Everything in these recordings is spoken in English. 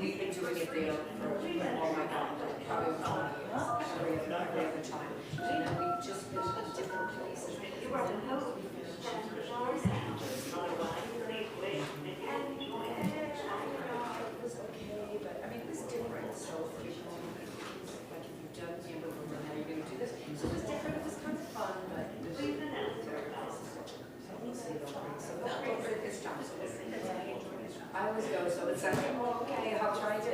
We've been doing it there for, oh my God, probably 20 years, every other time. And we've just been in different places. It was okay, but I mean, it was different, so if you like if you've done Amberwood, and now you're gonna do this, so it was different, it was kind of fun, but it was. So they'll bring it this time, so we'll see. I always go, so it's like, oh, okay, I'll try to.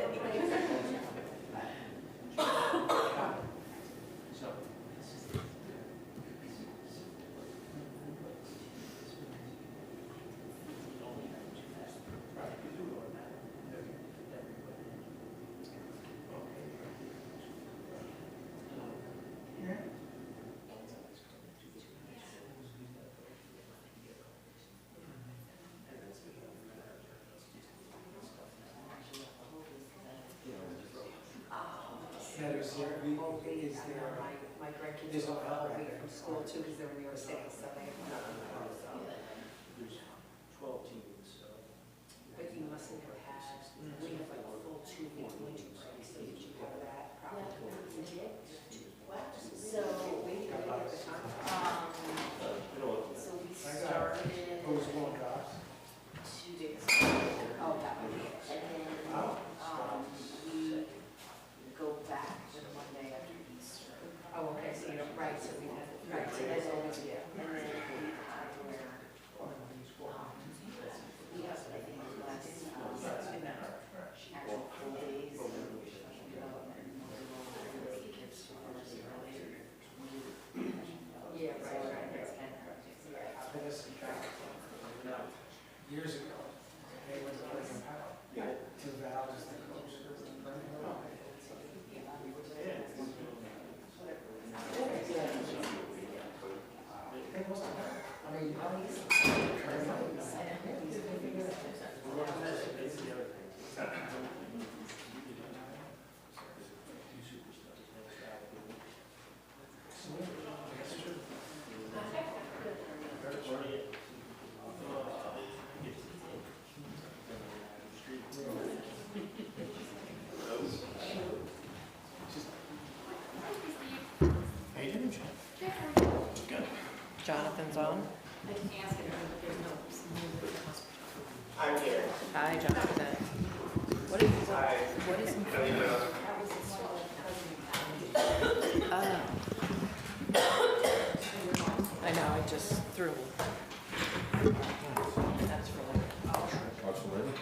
Is there, My grandkids are all the way from school too, because they're in New York City, so they have nothing to go, so. There's 12 teams, so. But you mustn't have had, we have like a full 2-week winter break, so did you have that probably? So, We did at the time. so we started 2 days ago. Oh, that would be it. And then, we go back to the Monday after Easter. Oh, okay, so you don't, right, so we had, right, so And that's then, always, yeah. and then we had where, we have, I think, the last, actual full days of professional development, and we'll take kids to ours earlier. Yeah, right. That's kind of, years ago, they went to Oregon Power. To Val, just the coach. It wasn't bad. I mean, Jonathan's on. I'm here. Hi, Jonathan. What is in I know, I just threw. That's really.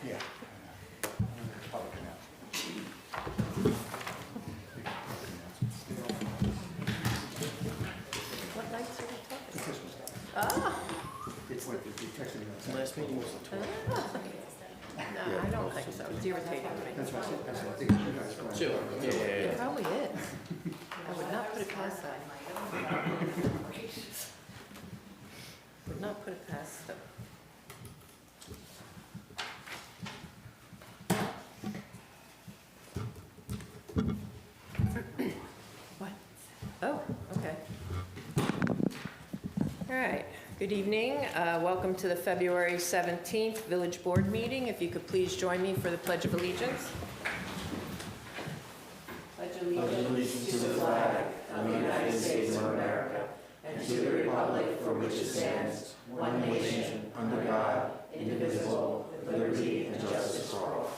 Yeah. What nights are we talking? Ah. It's like if you texted me on Last meeting was the 12th. No, I don't think so. It's irritating to me. That's what I said. That's what I think you guys were. Sure. Yeah. It probably is. I would not put it past that. Would not put it past them. What? Oh, okay. All right. Good evening. Welcome to the February 17th Village Board meeting. If you could please join me for the Pledge of Allegiance. Pledge allegiance to the flag of the United States of America and to the republic for which it stands, one nation, under God, indivisible, with liberty and justice for all.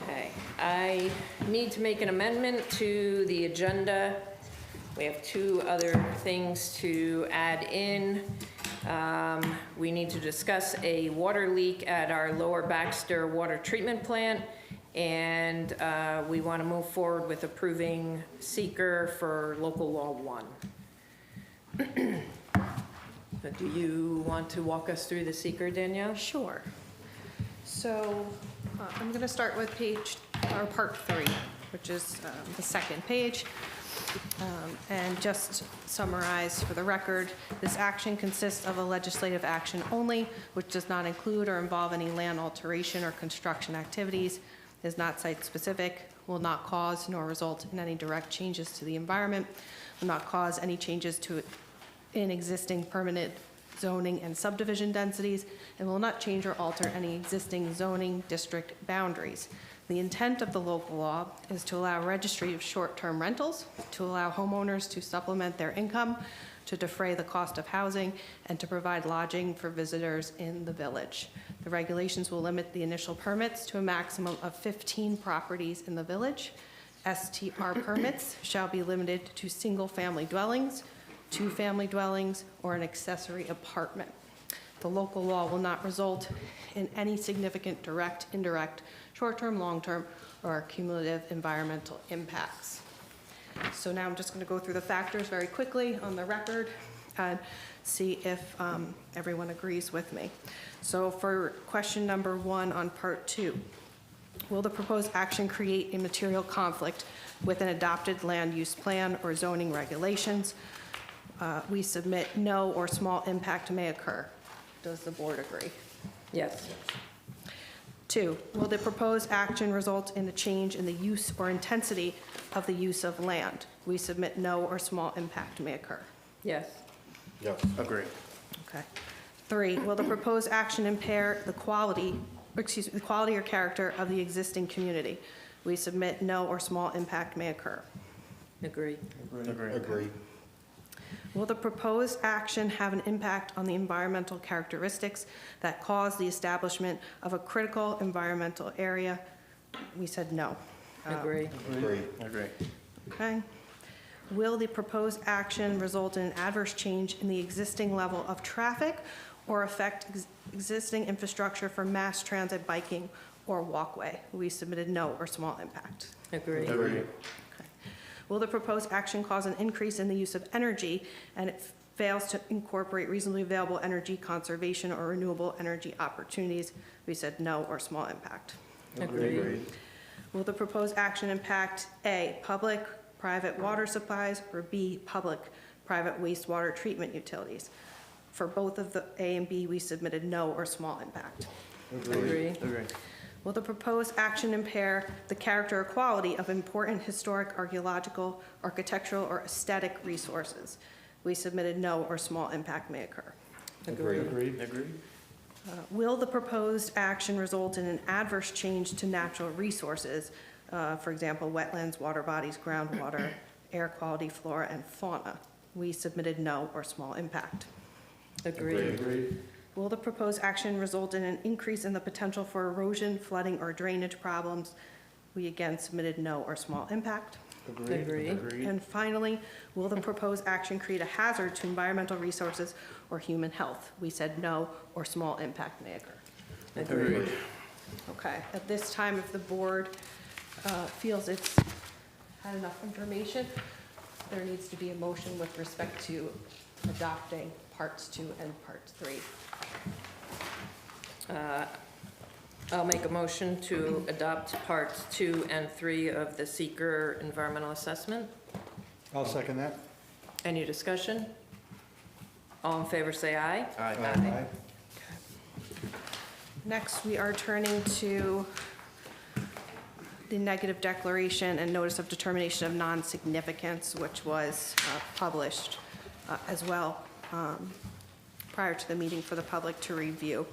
Okay, I need to make an amendment to the agenda. We have 2 other things to add in. We need to discuss a water leak at our Lower Baxter water treatment plant, and we want to move forward with approving seeker for local law 1. Do you want to walk us through the seeker, Danielle? Sure. So I'm going to start with part 3, which is the second page. And just summarize for the record, this action consists of a legislative action only, which does not include or involve any land alteration or construction activities, is not site-specific, will not cause nor result in any direct changes to the environment, will not cause any changes in existing permanent zoning and subdivision densities, and will not change or alter any existing zoning district boundaries. The intent of the local law is to allow registry of short-term rentals, to allow homeowners to supplement their income, to defray the cost of housing, and to provide lodging for visitors in the village. The regulations will limit the initial permits to a maximum of 15 properties in the village. STR permits shall be limited to single-family dwellings, two-family dwellings, or an accessory apartment. The local law will not result in any significant direct, indirect, short-term, long-term, or cumulative environmental impacts. So now I'm just going to go through the factors very quickly on the record and see if everyone agrees with me. So for question number 1 on part 2, will the proposed action create a material conflict with an adopted land use plan or zoning regulations? We submit no or small impact may occur. Does the board agree? Yes. 2, will the proposed action result in a change in the use or intensity of the use of land? We submit no or small impact may occur. Yes. Yes. Agree. Okay. 3, will the proposed action impair the quality or character of the existing community? We submit no or small impact may occur. Agree. Agree. Will the proposed action have an impact on the environmental characteristics that cause the establishment of a critical environmental area? We said no. Agree. Agree. Okay. Will the proposed action result in an adverse change in the existing level of traffic or affect existing infrastructure for mass transit, biking, or walkway? We submitted no or small impact. Agree. Agree. Will the proposed action cause an increase in the use of energy and it fails to incorporate reasonably available energy conservation or renewable energy opportunities? We said no or small impact. Agree. Will the proposed action impact A, public, private water supplies, or B, public, private wastewater treatment utilities? For both of the A and B, we submitted no or small impact. Agree. Will the proposed action impair the character or quality of important historic, archaeological, architectural, or aesthetic resources? We submitted no or small impact may occur. Agree. Will the proposed action result in an adverse change to natural resources? For example, wetlands, water bodies, groundwater, air quality, flora, and fauna? We submitted no or small impact. Agree. Will the proposed action result in an increase in the potential for erosion, flooding, or drainage problems? We again submitted no or small impact. Agree. And finally, will the proposed action create a hazard to environmental resources or human health? We said no or small impact may occur. Agree. Okay, at this time, if the board feels it's had enough information, there needs to be a motion with respect to adopting parts 2 and parts 3. I'll make a motion to adopt parts 2 and 3 of the seeker environmental assessment. I'll second that. Any discussion? All in favor, say aye. Aye. Next, we are turning to the negative declaration and notice of determination of non-significance, which was published as well prior to the meeting for the public to review.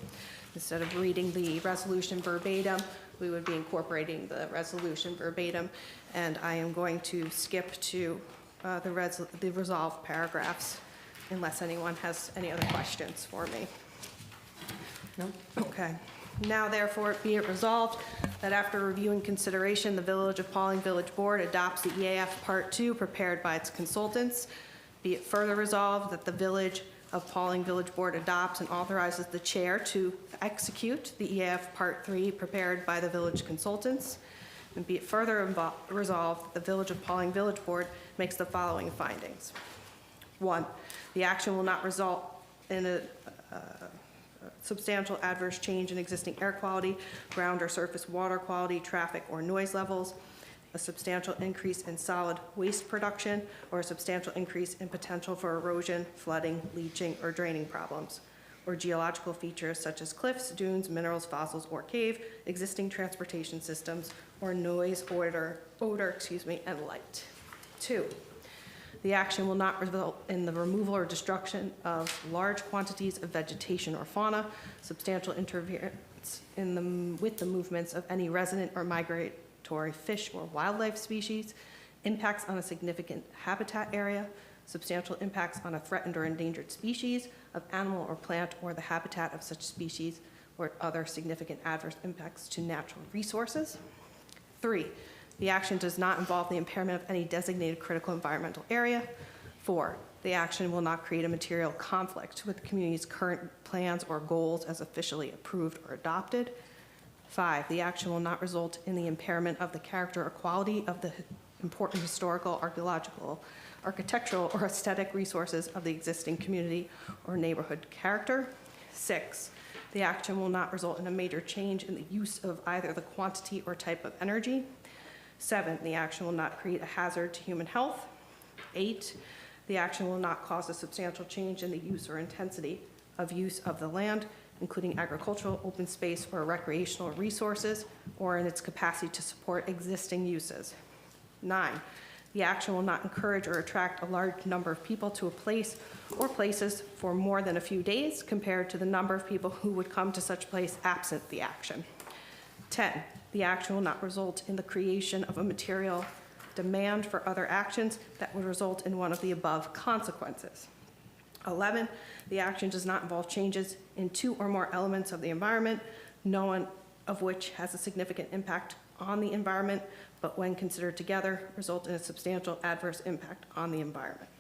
Instead of reading the resolution verbatim, we would be incorporating the resolution verbatim, and I am going to skip to the resolved paragraphs unless anyone has any other questions for me. No? Okay. Now therefore be it resolved that after review and consideration, the Village of Pawling Village Board adopts the EAF Part 2 prepared by its consultants. Be it further resolved that the Village of Pawling Village Board adopts and authorizes the chair to execute the EAF Part 3 prepared by the village consultants. And be it further resolved that the Village of Pawling Village Board makes the following findings. 1, the action will not result in a substantial adverse change in existing air quality, ground or surface water quality, traffic, or noise levels. a substantial increase in solid waste production, or a substantial increase in potential for erosion, flooding, leaching, or draining problems, or geological features such as cliffs, dunes, minerals, fossils, or cave, existing transportation systems, or noise, odor, and light. 2, the action will not result in the removal or destruction of large quantities of vegetation or fauna, substantial interference with the movements of any resident or migratory fish or wildlife species, impacts on a significant habitat area, substantial impacts on a threatened or endangered species of animal or plant or the habitat of such species, or other significant adverse impacts to natural resources. 3, the action does not involve the impairment of any designated critical environmental area. 4, the action will not create a material conflict with the community's current plans or goals as officially approved or adopted. 5, the action will not result in the impairment of the character or quality of the important historical, archaeological, architectural, or aesthetic resources of the existing community or neighborhood character. 6, the action will not result in a major change in the use of either the quantity or type of energy. 7, the action will not create a hazard to human health. 8, the action will not cause a substantial change in the use or intensity of use of the land, including agricultural, open space, or recreational resources, or in its capacity to support existing uses. 9, the action will not encourage or attract a large number of people to a place or places for more than a few days compared to the number of people who would come to such place absent the action. 10, the action will not result in the creation of a material demand for other actions that would result in one of the above consequences. 11, the action does not involve changes in 2 or more elements of the environment, no one of which has a significant impact on the environment, but when considered together, result in a substantial adverse impact on the environment.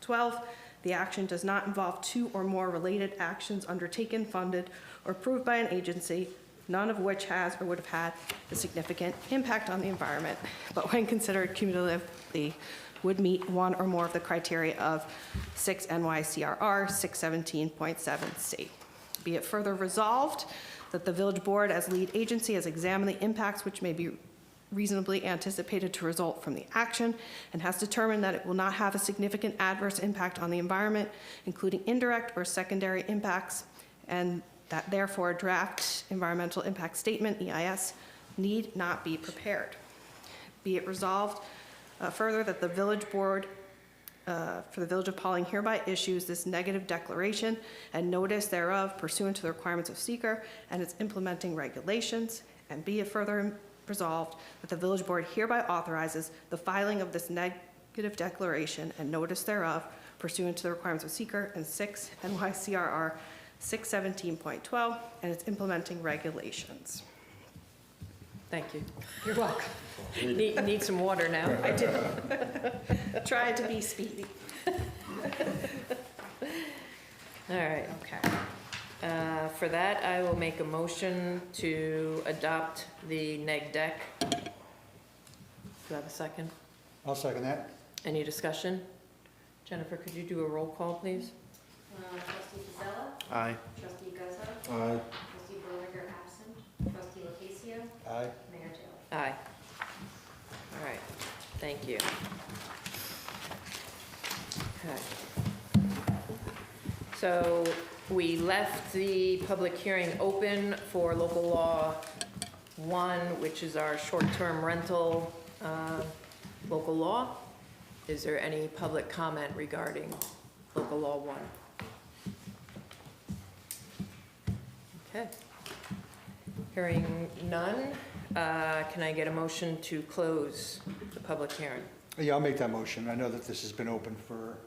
12, the action does not involve 2 or more related actions undertaken, funded, or approved by an agency, none of which has or would have had a significant impact on the environment, but when considered cumulatively, would meet 1 or more of the criteria of 6 NYCRR 617.7C. Be it further resolved that the village board as lead agency has examined the impacts which may be reasonably anticipated to result from the action and has determined that it will not have a significant adverse impact on the environment, including indirect or secondary impacts, and that therefore a draft environmental impact statement, EIS, need not be prepared. Be it resolved further that the village board for the Village of Pawling hereby issues this negative declaration and notice thereof pursuant to the requirements of seeker and its implementing regulations, and be it further resolved that the village board hereby authorizes the filing of this negative declaration and notice thereof pursuant to the requirements of seeker and 6 NYCRR 617.12 and its implementing regulations. Thank you. You're welcome. Need some water now. I do. Try to be speedy. All right. Okay. For that, I will make a motion to adopt the neg deck. Do you have a second? I'll second that. Any discussion? Jennifer, could you do a roll call, please? Trustee Gisella? Aye. Trustee Guzzo? Aye. Trustee Berlinger absent? Trustee Locascio? Aye. Mayor Taylor? Aye. All right, thank you. Okay. So we left the public hearing open for local law 1, which is our short-term rental local law. Is there any public comment regarding local law 1? Okay. Hearing none, can I get a motion to close the public hearing? Yeah, I'll make that motion. I know that this has been open for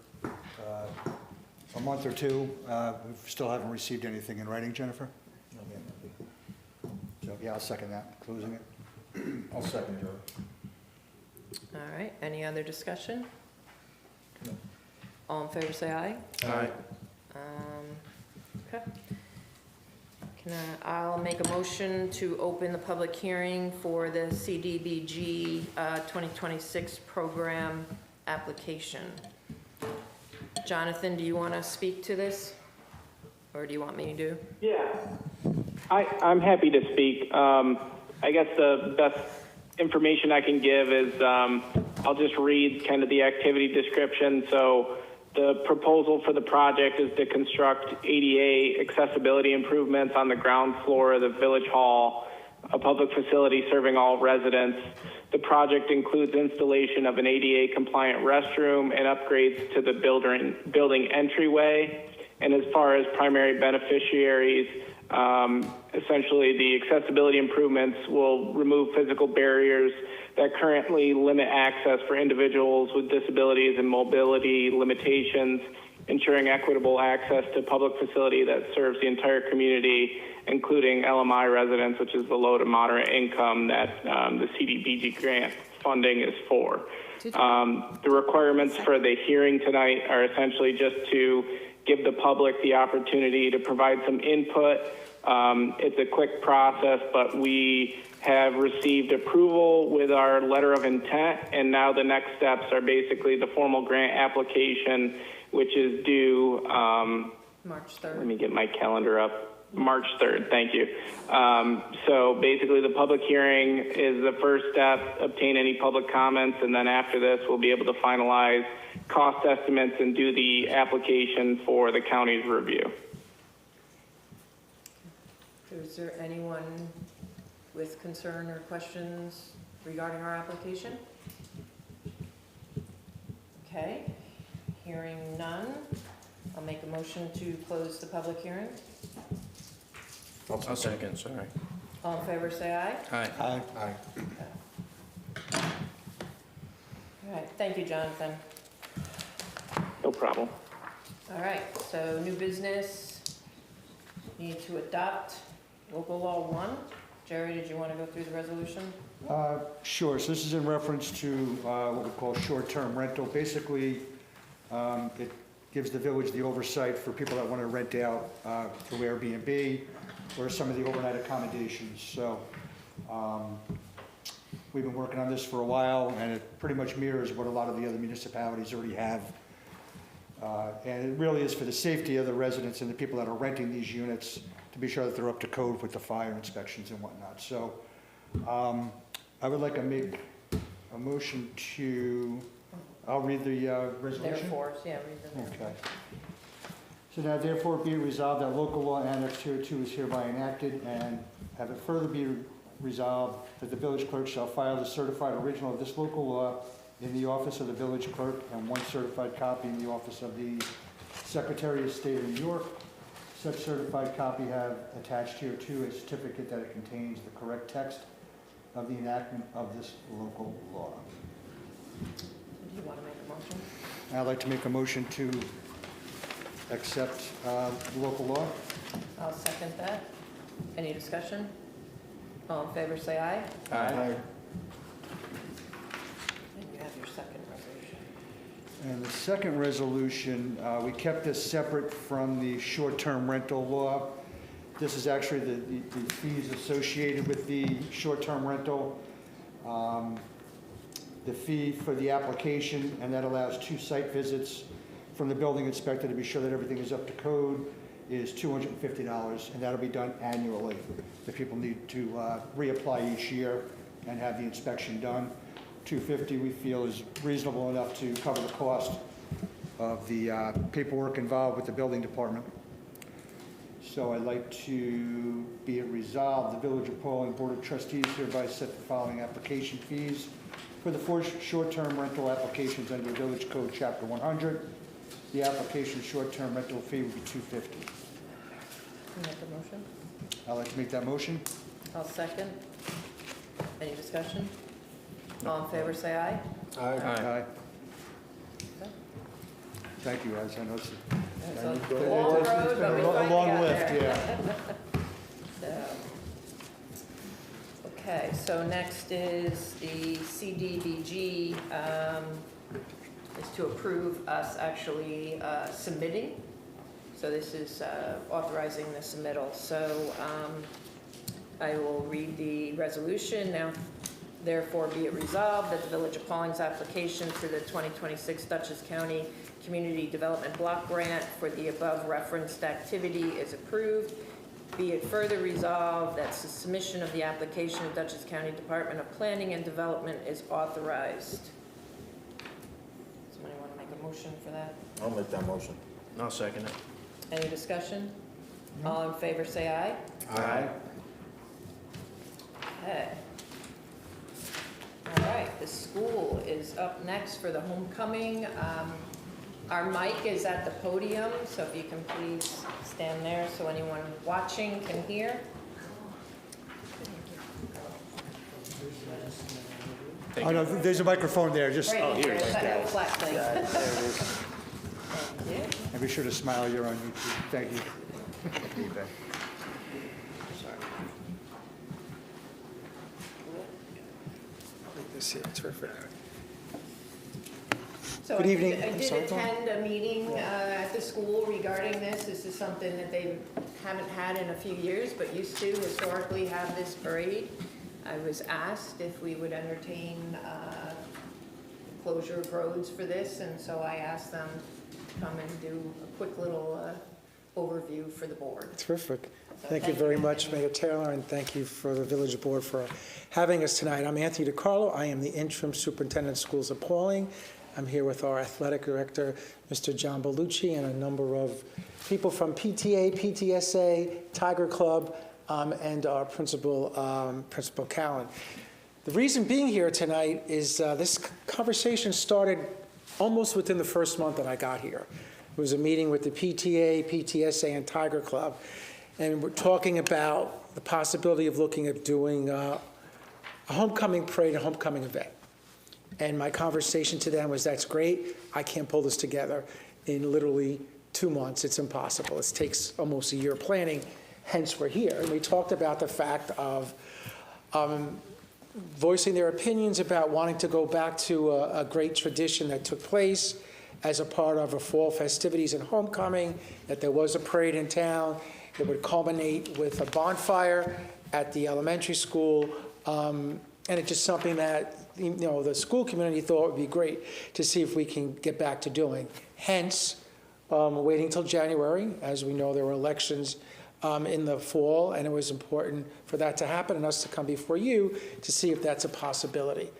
a month or two. We still haven't received anything in writing, Jennifer? So, yeah, I'll second that, closing it. I'll second Joe. All right, any other discussion? All in favor, say aye. Aye. Okay. I'll make a motion to open the public hearing for the CDBG 2026 program application. Jonathan, do you want to speak to this? Or do you want me to do? Yeah, I'm happy to speak. I guess the best information I can give is I'll just read kind of the activity description. So the proposal for the project is to construct ADA accessibility improvements on the ground floor of the Village Hall, a public facility serving all residents. The project includes installation of an ADA compliant restroom and upgrades to the building entryway. And as far as primary beneficiaries, essentially the accessibility improvements will remove physical barriers that currently limit access for individuals with disabilities and mobility limitations, ensuring equitable access to public facility that serves the entire community, including LMI residents, which is the low to moderate income that the CDBG grant funding is for. The requirements for the hearing tonight are essentially just to give the public the opportunity to provide some input. It's a quick process, but we have received approval with our letter of intent, and now the next steps are basically the formal grant application, which is due March 3rd. Let me get my calendar up. March 3rd, thank you. So basically the public hearing is the first step, obtain any public comments, and then after this we'll be able to finalize cost estimates and do the application for the county's review. Is there anyone with concern or questions regarding our application? Okay, hearing none, I'll make a motion to close the public hearing. I'll second, sorry. All in favor, say aye. Aye. Aye. All right, thank you, Jonathan. No problem. All right, so new business, need to adopt local law 1. Jerry, did you want to go through the resolution? Sure. So this is in reference to what we call short-term rental. Basically, it gives the village the oversight for people that want to rent out through Airbnb or some of the overnight accommodations. So we've been working on this for a while, and it pretty much mirrors what a lot of the other municipalities already have. And it really is for the safety of the residents and the people that are renting these units to be sure that they're up to code with the fire inspections and whatnot. So I would like to make a motion to, I'll read the resolution. Therefore, yeah, read the therefore. Okay. So now therefore be it resolved that local law annexed here 2 is hereby enacted, and have it further be resolved that the village clerk shall file the certified original of this local law in the office of the village clerk and 1 certified copy in the office of the Secretary of State of New York. Such certified copy have attached here to a certificate that it contains the correct text of the enactment of this local law. Do you want to make a motion? I'd like to make a motion to accept local law. I'll second that. Any discussion? All in favor, say aye. Aye. And you have your second resolution. And the second resolution, we kept this separate from the short-term rental law. This is actually the fees associated with the short-term rental. The fee for the application, and that allows 2 site visits from the building inspector to be sure that everything is up to code, is $250, and that'll be done annually. The people need to reapply each year and have the inspection done. $250 we feel is reasonable enough to cover the cost of the paperwork involved with the building department. So I'd like to be it resolved, the Village of Pawling Board of Trustees hereby set the following application fees for the 4 short-term rental applications under Village Code Chapter 100. The application short-term rental fee would be $250. Can you make a motion? I'd like to make that motion. I'll second. Any discussion? All in favor, say aye. Aye. Thank you, guys. I know it's It's a long road, but we finally long got lift, there. yeah. Okay, so next is the CDBG, is to approve us actually submitting. So this is authorizing the submittal. So I will read the resolution. Now, therefore be it resolved that the Village of Pawling's application for the 2026 Dutchess County Community Development Block Grant for the above referenced activity is approved, Be it further resolved that the submission of the application to Dutchess County Department of Planning and Development is authorized. Somebody want to make a motion for that? I'll make that motion. I'll second it. Any discussion? All in favor, say aye. Aye. Okay. All right, the school is up next for the homecoming. Our mic is at the podium, so if you can please stand there so anyone watching can hear. Oh, no, there's a microphone there, just, Right here, that little flat thing. Thank you. and be sure to smile, you're on YouTube, thank you. This here, terrific. So Good evening. I I'm did sorry, attend a meeting at the school regarding this. This is something that they haven't had in a few years, but used to historically have this parade. I was asked if we would entertain closure of roads for this, and so I asked them to come and do a quick little overview for the board. Terrific. So Thank you very much, Mayor Taylor, and thank you for the Village Board for having us tonight. I'm Anthony DiCarlo. I am the interim superintendent of schools at Pawling. I'm here with our athletic director, Mr. John Bellucci, and a number of people from PTA, PTSA, Tiger Club, and our principal, Principal Cowan. The reason being here tonight is this conversation started almost within the first month that I got here. It was a meeting with the PTA, PTSA, and Tiger Club, and we're talking about the possibility of looking at doing a homecoming parade, a homecoming event. And my conversation to them was, that's great, I can't pull this together in literally 2 months, it's impossible. It takes almost a year planning, hence we're here. And we talked about the fact of voicing their opinions about wanting to go back to a great tradition that took place as a part of a fall festivities and homecoming, that there was a parade in town. It would culminate with a bonfire at the elementary school, and it's just something that the school community thought would be great to see if we can get back to doing. Hence, waiting till January. As we know, there were elections in the fall, and it was important for that to happen and us to come before you to see if that's a possibility.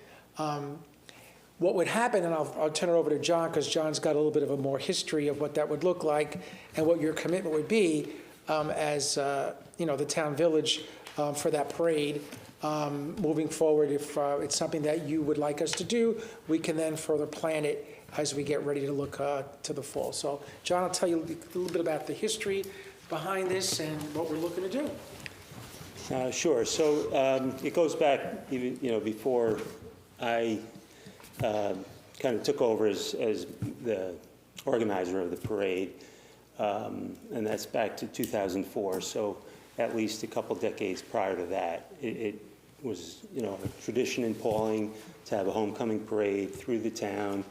What would happen, and I'll turn it over to John, because John's got a little bit of a more history of what that would look like and what your commitment would be as the town village for that parade. Moving forward, if it's something that you would like us to do, we can then further plan it as we get ready to look to the fall. So, John, I'll tell you a little bit about the history behind this and what we're looking to do. Sure. So it goes back even before I kind of took over as the organizer of the parade, and that's back to 2004. So at least a couple decades prior to that, it was a tradition in Pawling to have a homecoming parade through the town.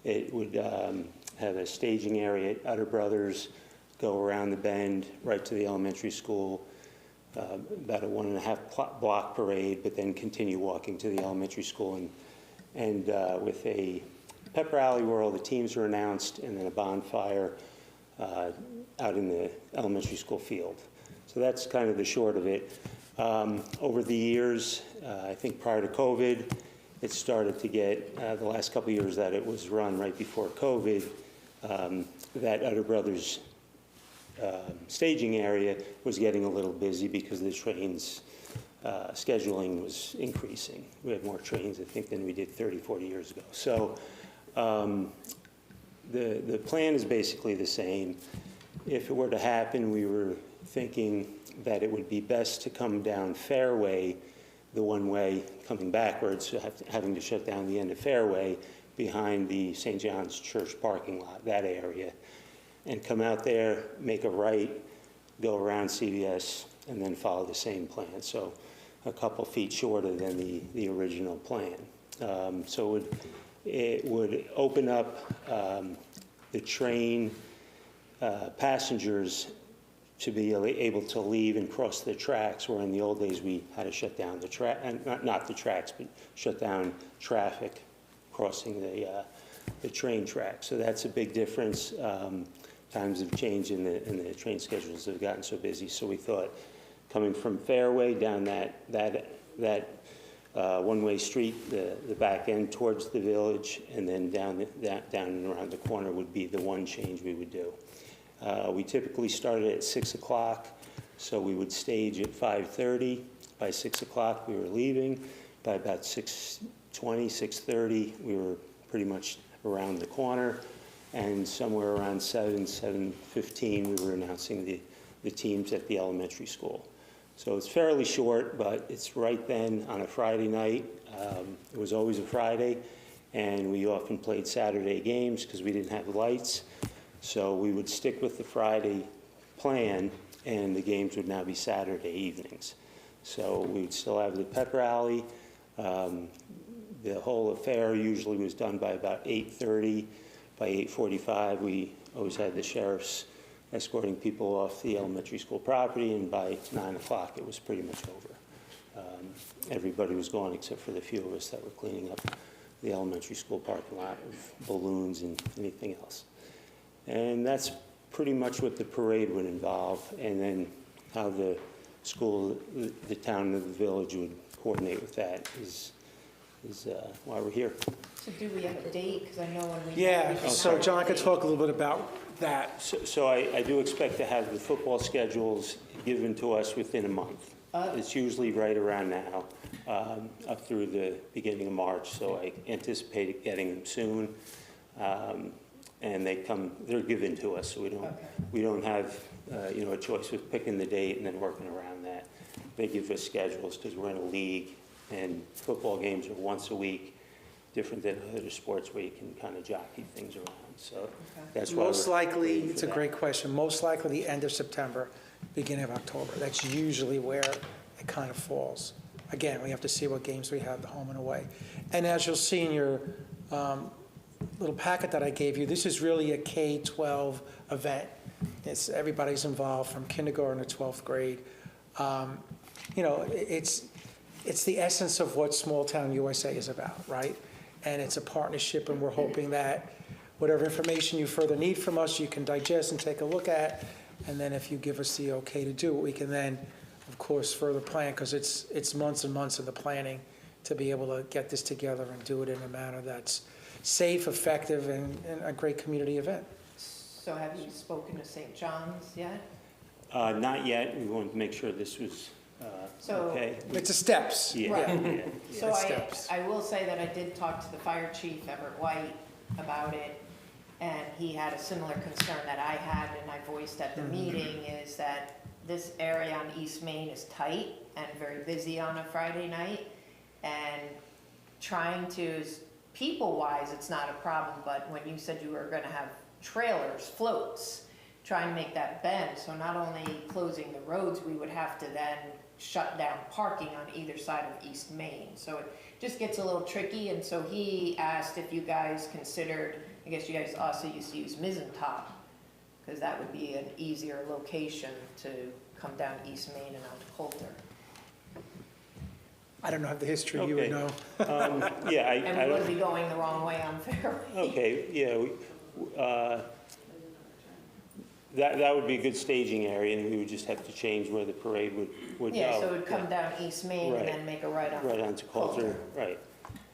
It would have a staging area at Utter Brothers, go around the bend right to the elementary school, about a 1.5 block parade, but then continue walking to the elementary school, and with a pep rally where all the teams are announced, and then a bonfire out in the elementary school field. So that's kind of the short of it. Over the years, I think prior to COVID, it started to get, the last couple of years that it was run right before COVID, that Utter Brothers staging area was getting a little busy because the trains scheduling was increasing. We had more trains, I think, than we did 30, 40 years ago. So the plan is basically the same. If it were to happen, we were thinking that it would be best to come down Fairway, the one way coming backwards, so having to shut down the end of Fairway behind the St. John's Church parking lot, that area, and come out there, make a right, go around CVS, and then follow the same plan. So a couple feet shorter than the original plan. So it would open up the train passengers to be able to leave and cross the tracks, where in the old days we had to shut down the track, and not the tracks, but shut down traffic crossing the train track. So that's a big difference. times have changed and the train schedules have gotten so busy. So we thought coming from Fairway down that one-way street, the back end towards the village, and then down and around the corner would be the one change we would do. We typically started at 6 o'clock, so we would stage at 5:30. By 6 o'clock, we were leaving. By about 6:20, 6:30, we were pretty much around the corner. And somewhere around 7:15, we were announcing the teams at the elementary school. So it's fairly short, but it's right then on a Friday night. It was always a Friday, and we often played Saturday games because we didn't have lights. So we would stick with the Friday plan, and the games would now be Saturday evenings. So we would still have the pep rally. The whole affair usually was done by about 8:30. By 8:45, we always had the sheriffs escorting people off the elementary school property, and by 9 o'clock, it was pretty much over. Everybody was gone except for the few of us that were cleaning up the elementary school parking lot with balloons and anything else. And that's pretty much what the parade would involve, and then how the school, the town, and the village would coordinate with that is why we're here. So do we have a date? Because I know when we. Yeah, so John could talk a little bit about that. So I do expect to have the football schedules given to us within a month. It's usually right around now, up through the beginning of March, so I anticipate getting them soon. And they're given to us, so we don't have, a choice with picking the date and then working around that. They give us schedules because we're in a league, and football games are once a week, different than other sports where you can kind of jockey things around. So that's why Most likely, waiting for it's a that. great question, most likely the end of September, beginning of October. That's usually where it kind of falls. Again, we have to see what games we have, the home and away. And as you'll see in your little packet that I gave you, this is really a K-12 event. Everybody's involved from kindergarten to 12th grade. It's the essence of what Small Town USA is about, right? And it's a partnership, and we're hoping that whatever information you further need from us, you can digest and take a look at. And then if you give us the okay to do it, we can then, of course, further plan, because it's months and months of the planning to be able to get this together and do it in a manner that's safe, effective, and a great community event. So have you spoken to St. John's yet? Not yet. We wanted to make sure this was okay. It's a steps. Yeah. Right. Yeah. So steps. I will say that I did talk to the fire chief, Everett White, about it, and he had a similar concern that I had, and I voiced at the meeting, is that this area on East Main is tight and very busy on a Friday night, and trying to, people-wise, it's not a problem, but when you said you were gonna have trailers, floats, try and make that bend, so not only closing the roads, we would have to then shut down parking on either side of East Main. So it just gets a little tricky, and so he asked if you guys considered, I guess you guys also used to use Mizentop, because that would be an easier location to come down East Main and out to Coulter. I don't know the history, you would Okay. know. Yeah, And I we don't. would be going the wrong way on Fairway. Okay, yeah, that would be a good staging area, and we would just have to change where the parade would go. Yeah, so it would come down East Main and Right. then make a right on. Right onto Coulter, right.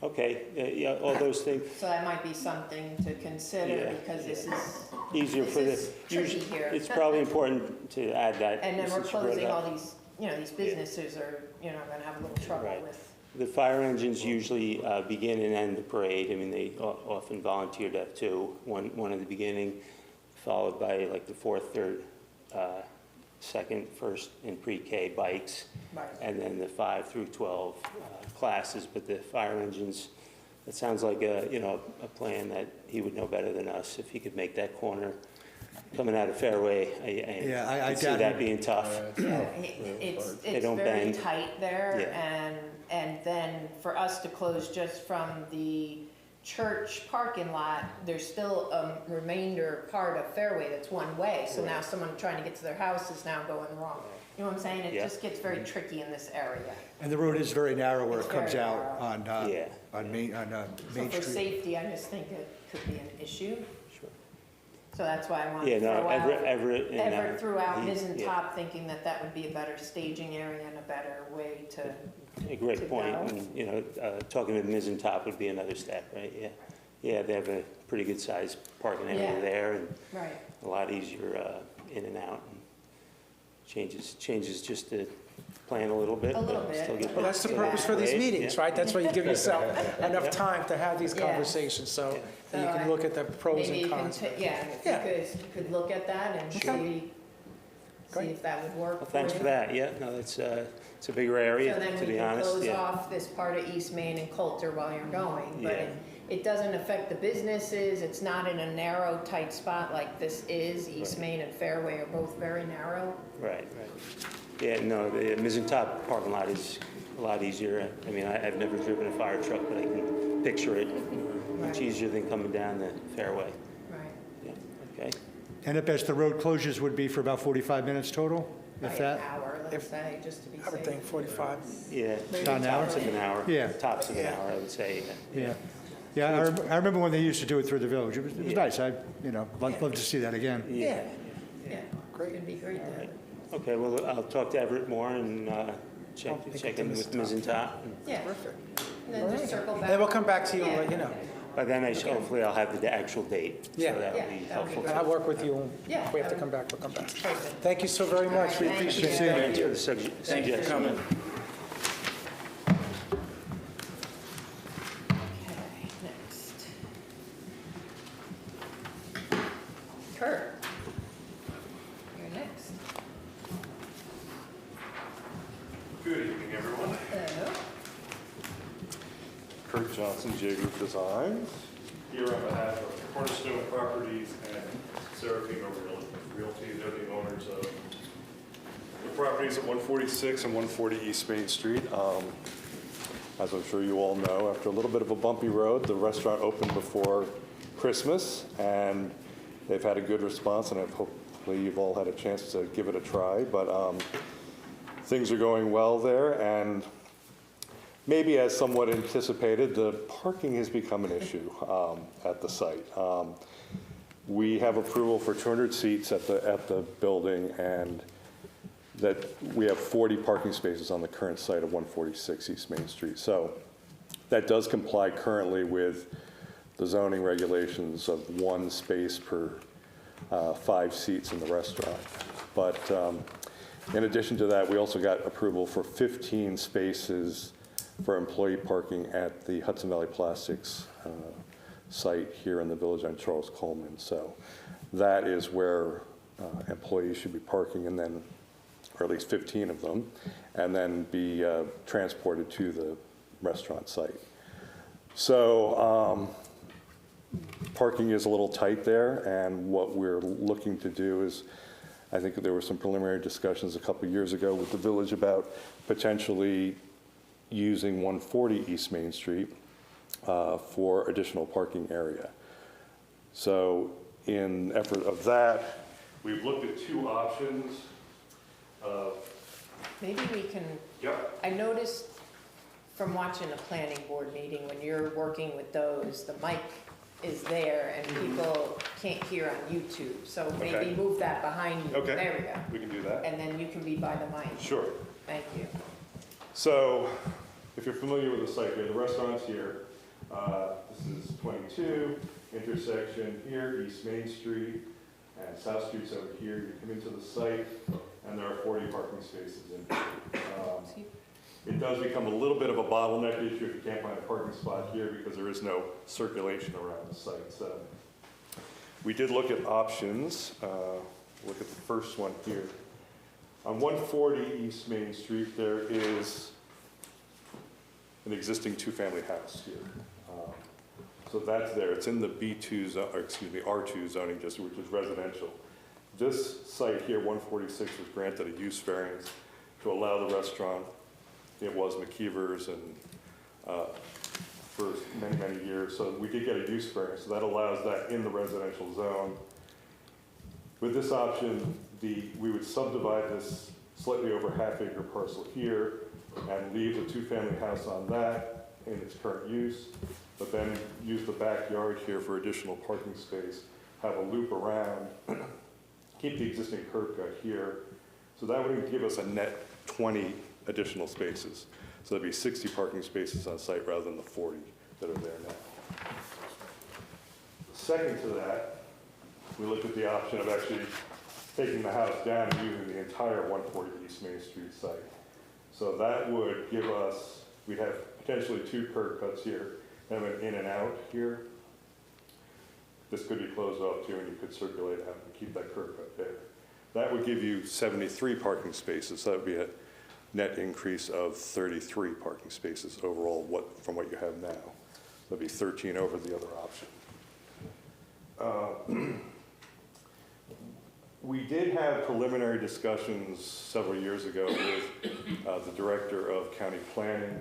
Okay, yeah, all those things, So that might be something to consider, Yeah, because this is, easier for the. This is tricky here. It's probably important to add that. and then we're since you brought it closing up. all these, these businesses are, gonna have a little trouble Right. with. The fire engines usually begin and end the parade. I mean, they often volunteer to have two, one at the beginning, followed by like the fourth, third, second, first, and pre-K bikes, Right. and then the 5 through 12 classes. But the fire engines, it sounds like a plan that he would know better than us if he could make that corner coming out of Fairway. I see doubt that he- being tough. It's They don't very bend. tight there, Yeah. and then for us to close just from the church parking lot, there's still a remainder part of Fairway that's one way, so now someone trying to get to their house is now going the wrong. You know what I'm saying? It Yeah. just gets very tricky in this area. And the road is very narrow where It's it comes very out narrow. Yeah. on Main So Street. for safety, I just think it could be an issue. Sure. So that's why I wanted Yeah, to no, throw out. Everett and. Everett threw out he- Miz and yeah. Top, thinking that that would be a better staging area and a better way to, A to great point, go. and, you know, talking to Ms. and Top would be another step, right, yeah. Yeah, they have a pretty good sized parking area Yeah. there, and right. a lot easier in and out. And changes just the plan a little bit. A little but bit. still get Well, that's the to purpose for these way, meetings, yeah. right? That's why you give yourself enough time to have these Yeah. conversations, so Yeah. that you can look at the pros Maybe and you can, cons. yeah, if Yeah. you could look at that and see Great. if that would work Well, for thanks you. for that, yeah, no, it's a bigger area, So then to we be can honest, close yeah. off this part of East Main and Coulter while you're going, but Yeah. it doesn't affect the businesses, it's not in a narrow, tight spot like this is. East Right. Main and Fairway are both very narrow. Right. Yeah, no, the Ms. and Top parking lot is a lot easier. I mean, I've never driven a fire truck, but I can picture it. Much Right. easier than coming down the fairway. Right. Yeah, okay. And at best, the road closures would be for about 45 minutes total, if Probably that? an hour, let's If- say, just to be safe. I would think 45. Yeah. About an hour? Tops of an hour. Yeah. Tops of an Yeah. hour, I would say. Yeah. Yeah, I remember when they used to do it through the village. It was Yeah. nice. Love to see that again. Yeah, Yeah, Great. it'd be great to have it. Okay, well, I'll talk to Everett more and check think in it's with Ms. and Top. Yeah. perfect. And then just circle back. Then we'll come back to you and Yeah. let you know. By then, hopefully I'll have the actual date. Yeah. So that Yeah, would be that would be helpful. great. And I'll work with you. Yeah, If we have to that come back, we'll come back. Perfect. Thank you so very much. We All right, appreciate thank you. it. Thank you for the suggestion. Okay, next. Kurt. You're next. Good evening, everyone. Hello. Kurt Johnson, J Group Designs, here on behalf of Cornerstone Properties and Serafino Realty. They're the owners of the properties at 146 and 140 East Main Street. As I'm sure you all know, after a little bit of a bumpy road, the restaurant opened before Christmas, and they've had a good response, and hopefully you've all had a chance to give it a try. But things are going well there, and maybe as somewhat anticipated, the parking has become an issue at the site. We have approval for 200 seats at the building, and that we have 40 parking spaces on the current site of 146 East Main Street. So that does comply currently with the zoning regulations of 1 space per 5 seats in the restaurant. But in addition to that, we also got approval for 15 spaces for employee parking at the Hudson Valley Plastics site here in the village on Charles Coleman. So that is where employees should be parking, and then, or at least 15 of them, and then be transported to the restaurant site. So parking is a little tight there, and what we're looking to do is, I think there were some preliminary discussions a couple years ago with the village about potentially using 140 East Main Street for additional parking area. So in effort of that, we've looked at 2 options. Maybe we can, Yep. I noticed from watching a planning board meeting, when you're working with those, the mic is there and people can't hear on YouTube. So maybe Okay. move that behind you. Okay. There we go. We can do that. And then you can be by the mic. Sure. Thank you. So if you're familiar with the site here, the restaurant's here. This is 22, intersection here, East Main Street, and South Street's over here. You come into the site, and there are 40 parking spaces in here. It does become a little bit of a bottleneck issue if you can't find a parking spot here because there is no circulation around the site. So we did look at options. Look at the first one here. On 140 East Main Street, there is an existing 2-family house here. So that's there. It's in the R2 zoning district, which is residential. This site here, 146, was granted a use variance to allow the restaurant. It was McKeever's and for many, many years. So we did get a use variance, so that allows that in the residential zone. With this option, we would subdivide this slightly over half-acre parcel here and leave the 2-family house on that in its current use, but then use the backyard here for additional parking space, have a loop around, keep the existing curb cut here. So that would give us a net 20 additional spaces. So that'd be 60 parking spaces on site rather than the 40 that are there now. Second to that, we looked at the option of actually taking the house down and using the entire 140 East Main Street site. So that would give us, we'd have potentially 2 curb cuts here, and an in and out here. This could be closed off too, and you could circulate out and keep that curb cut there. That would give you 73 parking spaces. So that would be a net increase of 33 parking spaces overall from what you have now. That'd be 13 over the other option. We did have preliminary discussions several years ago with the director of county planning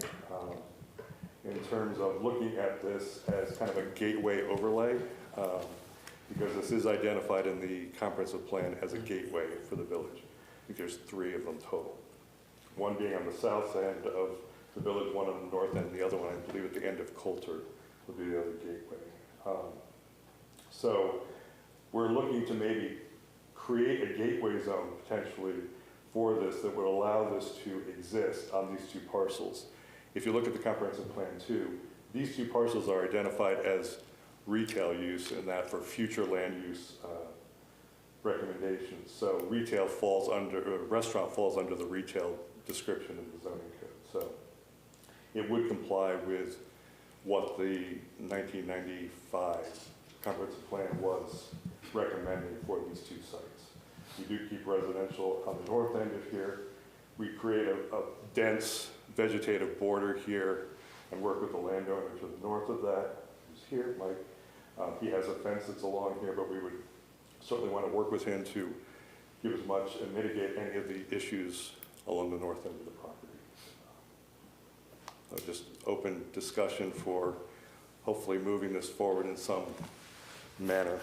in terms of looking at this as kind of a gateway overlay, because this is identified in the comprehensive plan as a gateway for the village. I think there's 3 of them total. One being on the south end of the village, one on the north end, and the other one, I believe, at the end of Coulter would be the other gateway. So we're looking to maybe create a gateway zone potentially for this that would allow this to exist on these 2 parcels. If you look at the comprehensive plan too, these 2 parcels are identified as retail use, and that for future land use recommendations. So retail falls under, restaurant falls under the retail description in the zoning code. So it would comply with what the 1995 comprehensive plan was recommending for these 2 sites. We do keep residential on the north end of here. We create a dense vegetative border here and work with the landowner to the north of that, who's here, Mike. He has a fence that's along here, but we would certainly want to work with him to give as much and mitigate any of the issues along the north end of the property. Just open discussion for hopefully moving this forward in some manner.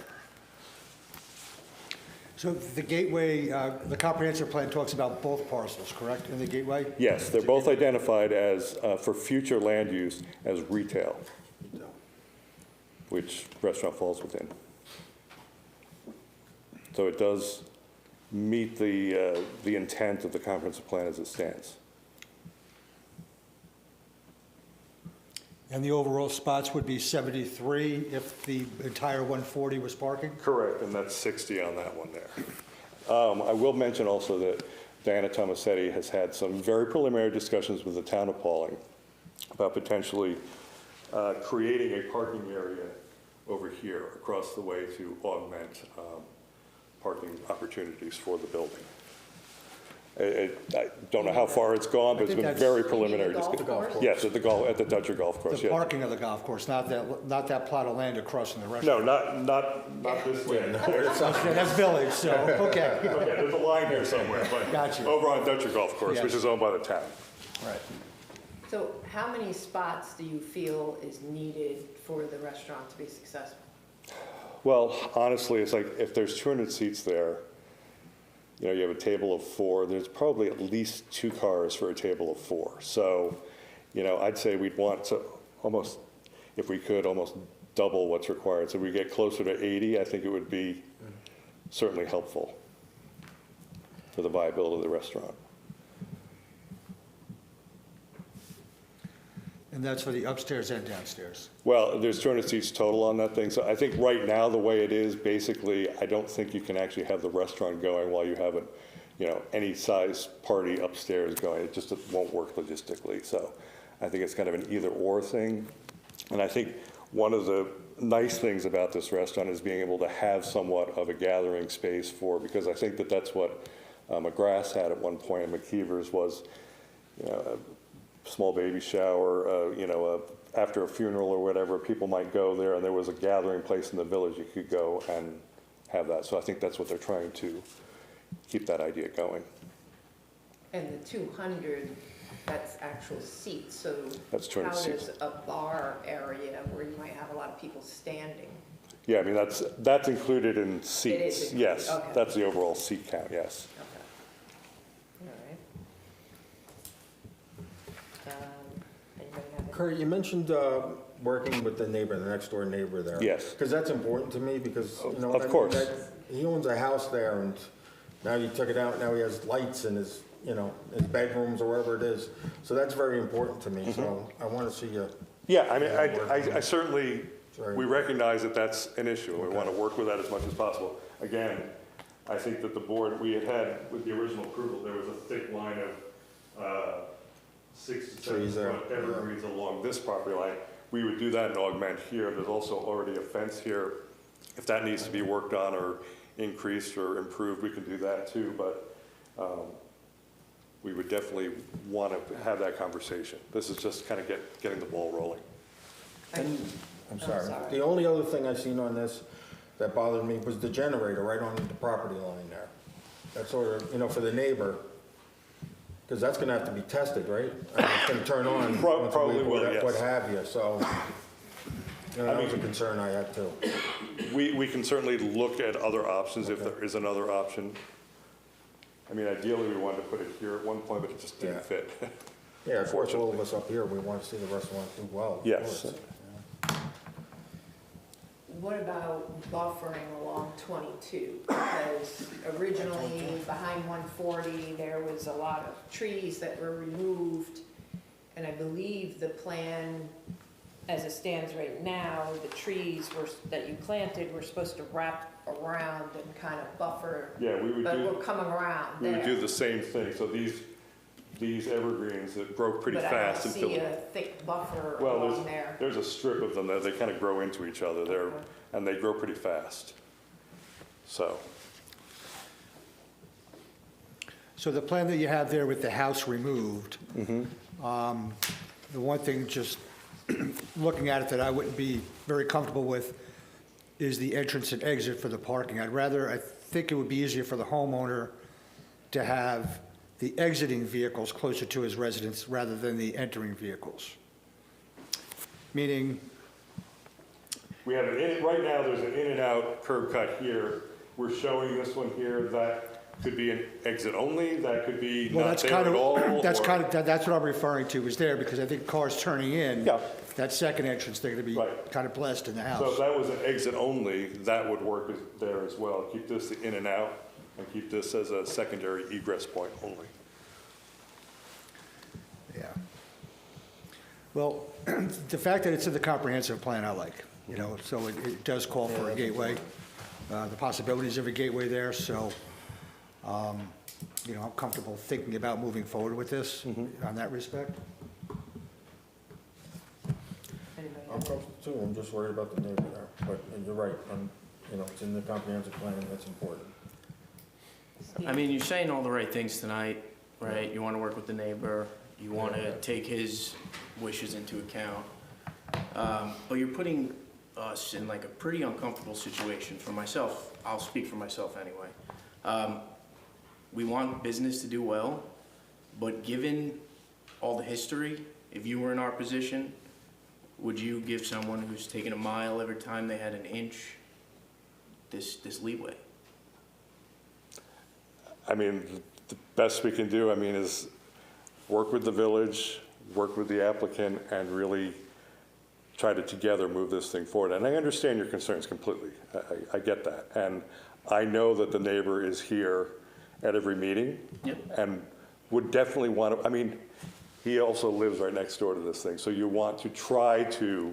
So the gateway, the comprehensive plan talks about both parcels, correct, in the gateway? Yes, they're both identified as, for future land use, as retail, which restaurant falls within. So it does meet the intent of the comprehensive plan as it stands. And the overall spots would be 73 if the entire 140 was parking? Correct, and that's 60 on that one there. I will mention also that Diana Tomasetti has had some very preliminary discussions with the town of Pawling about potentially creating a parking area over here across the way to augment parking opportunities for the building. I don't know how far it's gone, but it's been very preliminary. Yes, at the Dutcher Golf Course. The parking of the golf course, not that plot of land across from the No, restaurant. not this land. Okay, that's village, so, okay. Okay, there's a line here somewhere, but Gotcha. over on Dutcher Golf Course, Yes. which is owned by the town. Right. So how many spots do you feel is needed for the restaurant to be successful? Well, honestly, it's like if there's 200 seats there, you know, you have a table of 4, there's probably at least 2 cars for a table of 4. So, you know, I'd say we'd want to almost, if we could, almost double what's required. So we get closer to 80, I think it would be certainly helpful for the viability of the restaurant. And that's for the upstairs and downstairs? Well, there's 200 seats total on that thing. So I think right now, the way it is, basically, I don't think you can actually have the restaurant going while you have any size party upstairs going. It just won't work logistically. So I think it's kind of an either-or thing. And I think one of the nice things about this restaurant is being able to have somewhat of a gathering space because I think that's what McGrath's had at one point, and McKeever's was, a small baby shower, after a funeral or whatever, people might go there, and there was a gathering place in the village you could go and have that. So I think that's what they're trying to keep that idea going. And the 200, that's actual seats, so That's 200 seats. how does a bar area where you might have a lot of people standing? Yeah, I mean, that's included in seats. included, Yes, okay. that's the overall seat count, yes. Okay. All right. Anybody have Kurt, you mentioned working with the neighbor, the next door neighbor there. Yes. Because that's important to me because, you know. Of what I mean, course. he owns a house there and now you took it out, now he has lights in his, you know, his bedrooms or wherever it is. So that's very important to me, so I want to see you. Yeah, I mean, I certainly, Sorry. we recognize that that's an issue, and we want to work with that as much as possible. Again, I think that the board, we had, with the original approval, there was a thick line of 6 to 7 Trees there, foot evergreens along this property line. We would do that and augment here. There's also already a fence here. If that needs to be worked on or increased or improved, we can do that too, but we would definitely want to have that conversation. This is just kind of getting the ball rolling. And, I'm sorry. The only other thing I seen on this that bothered me was the generator right on the property line there. That's sort of, you know, for the neighbor, because that's gonna have to be tested, right? It's gonna turn on. once a Probably week, will, yes. What have you, so, you know, that was a concern I had too. We can certainly look at other options if there is another option. I mean, ideally, we wanted to put it here at one point, but it just didn't Yeah. fit. Yeah, of course, all of us up here, we want to see the restaurant do well. of Yes. course. What about buffering along 22? Because originally, behind 140, there was a lot of trees that were removed. And I believe the plan, as it stands right now, the trees that you planted were supposed to wrap around and kind of buffer. Yeah, we would But do. we're coming around We would do there. the same thing, so these evergreens that grow pretty But I fast don't until. see a thick buffer Well, along there. there's a strip of them that they kind of grow into each other there, and they grow pretty fast. So, So the plan that you have there with the house removed, the one thing just looking at it that I wouldn't be very comfortable with is the entrance and exit for the parking. I think it would be easier for the homeowner to have the exiting vehicles closer to his residence rather than the entering vehicles. Meaning, we have right now, there's an in and out curb cut here. We're showing this one here, that could be an exit only, that could be well, not that's there kind at all. of, that's or- kind of, that's what I'm referring to is there because I think cars turning in, Yeah. that second entrance, they're going to be Right. kind of blessed in the house. So if that was an exit only, that would work there as well. Keep this the in and out, and keep this as a secondary egress point only. Yeah. Well, the fact that it's in the comprehensive plan, I like, you know, so it does call for a gateway, the possibilities of a gateway there, so, you know, I'm comfortable thinking about moving forward with this on that respect. Anybody I'm else? comfortable too, I'm just worried about the neighbor there, but you're right, you know, it's in the comprehensive plan, that's important. I mean, you're saying all the right things tonight, right? You want to work with the neighbor, you want to take his wishes into account. But you're putting us in like a pretty uncomfortable situation. For myself, I'll speak for myself anyway. We want business to do well, but given all the history, if you were in our position, would you give someone who's taken a mile every time they had an inch this leeway? I mean, the best we can do, I mean, is work with the village, work with the applicant, and really try to together move this thing forward. And I understand your concerns completely. I get that. And I know that the neighbor is here at every meeting. Yep. And would definitely want to, I mean, he also lives right next door to this thing. So you want to try to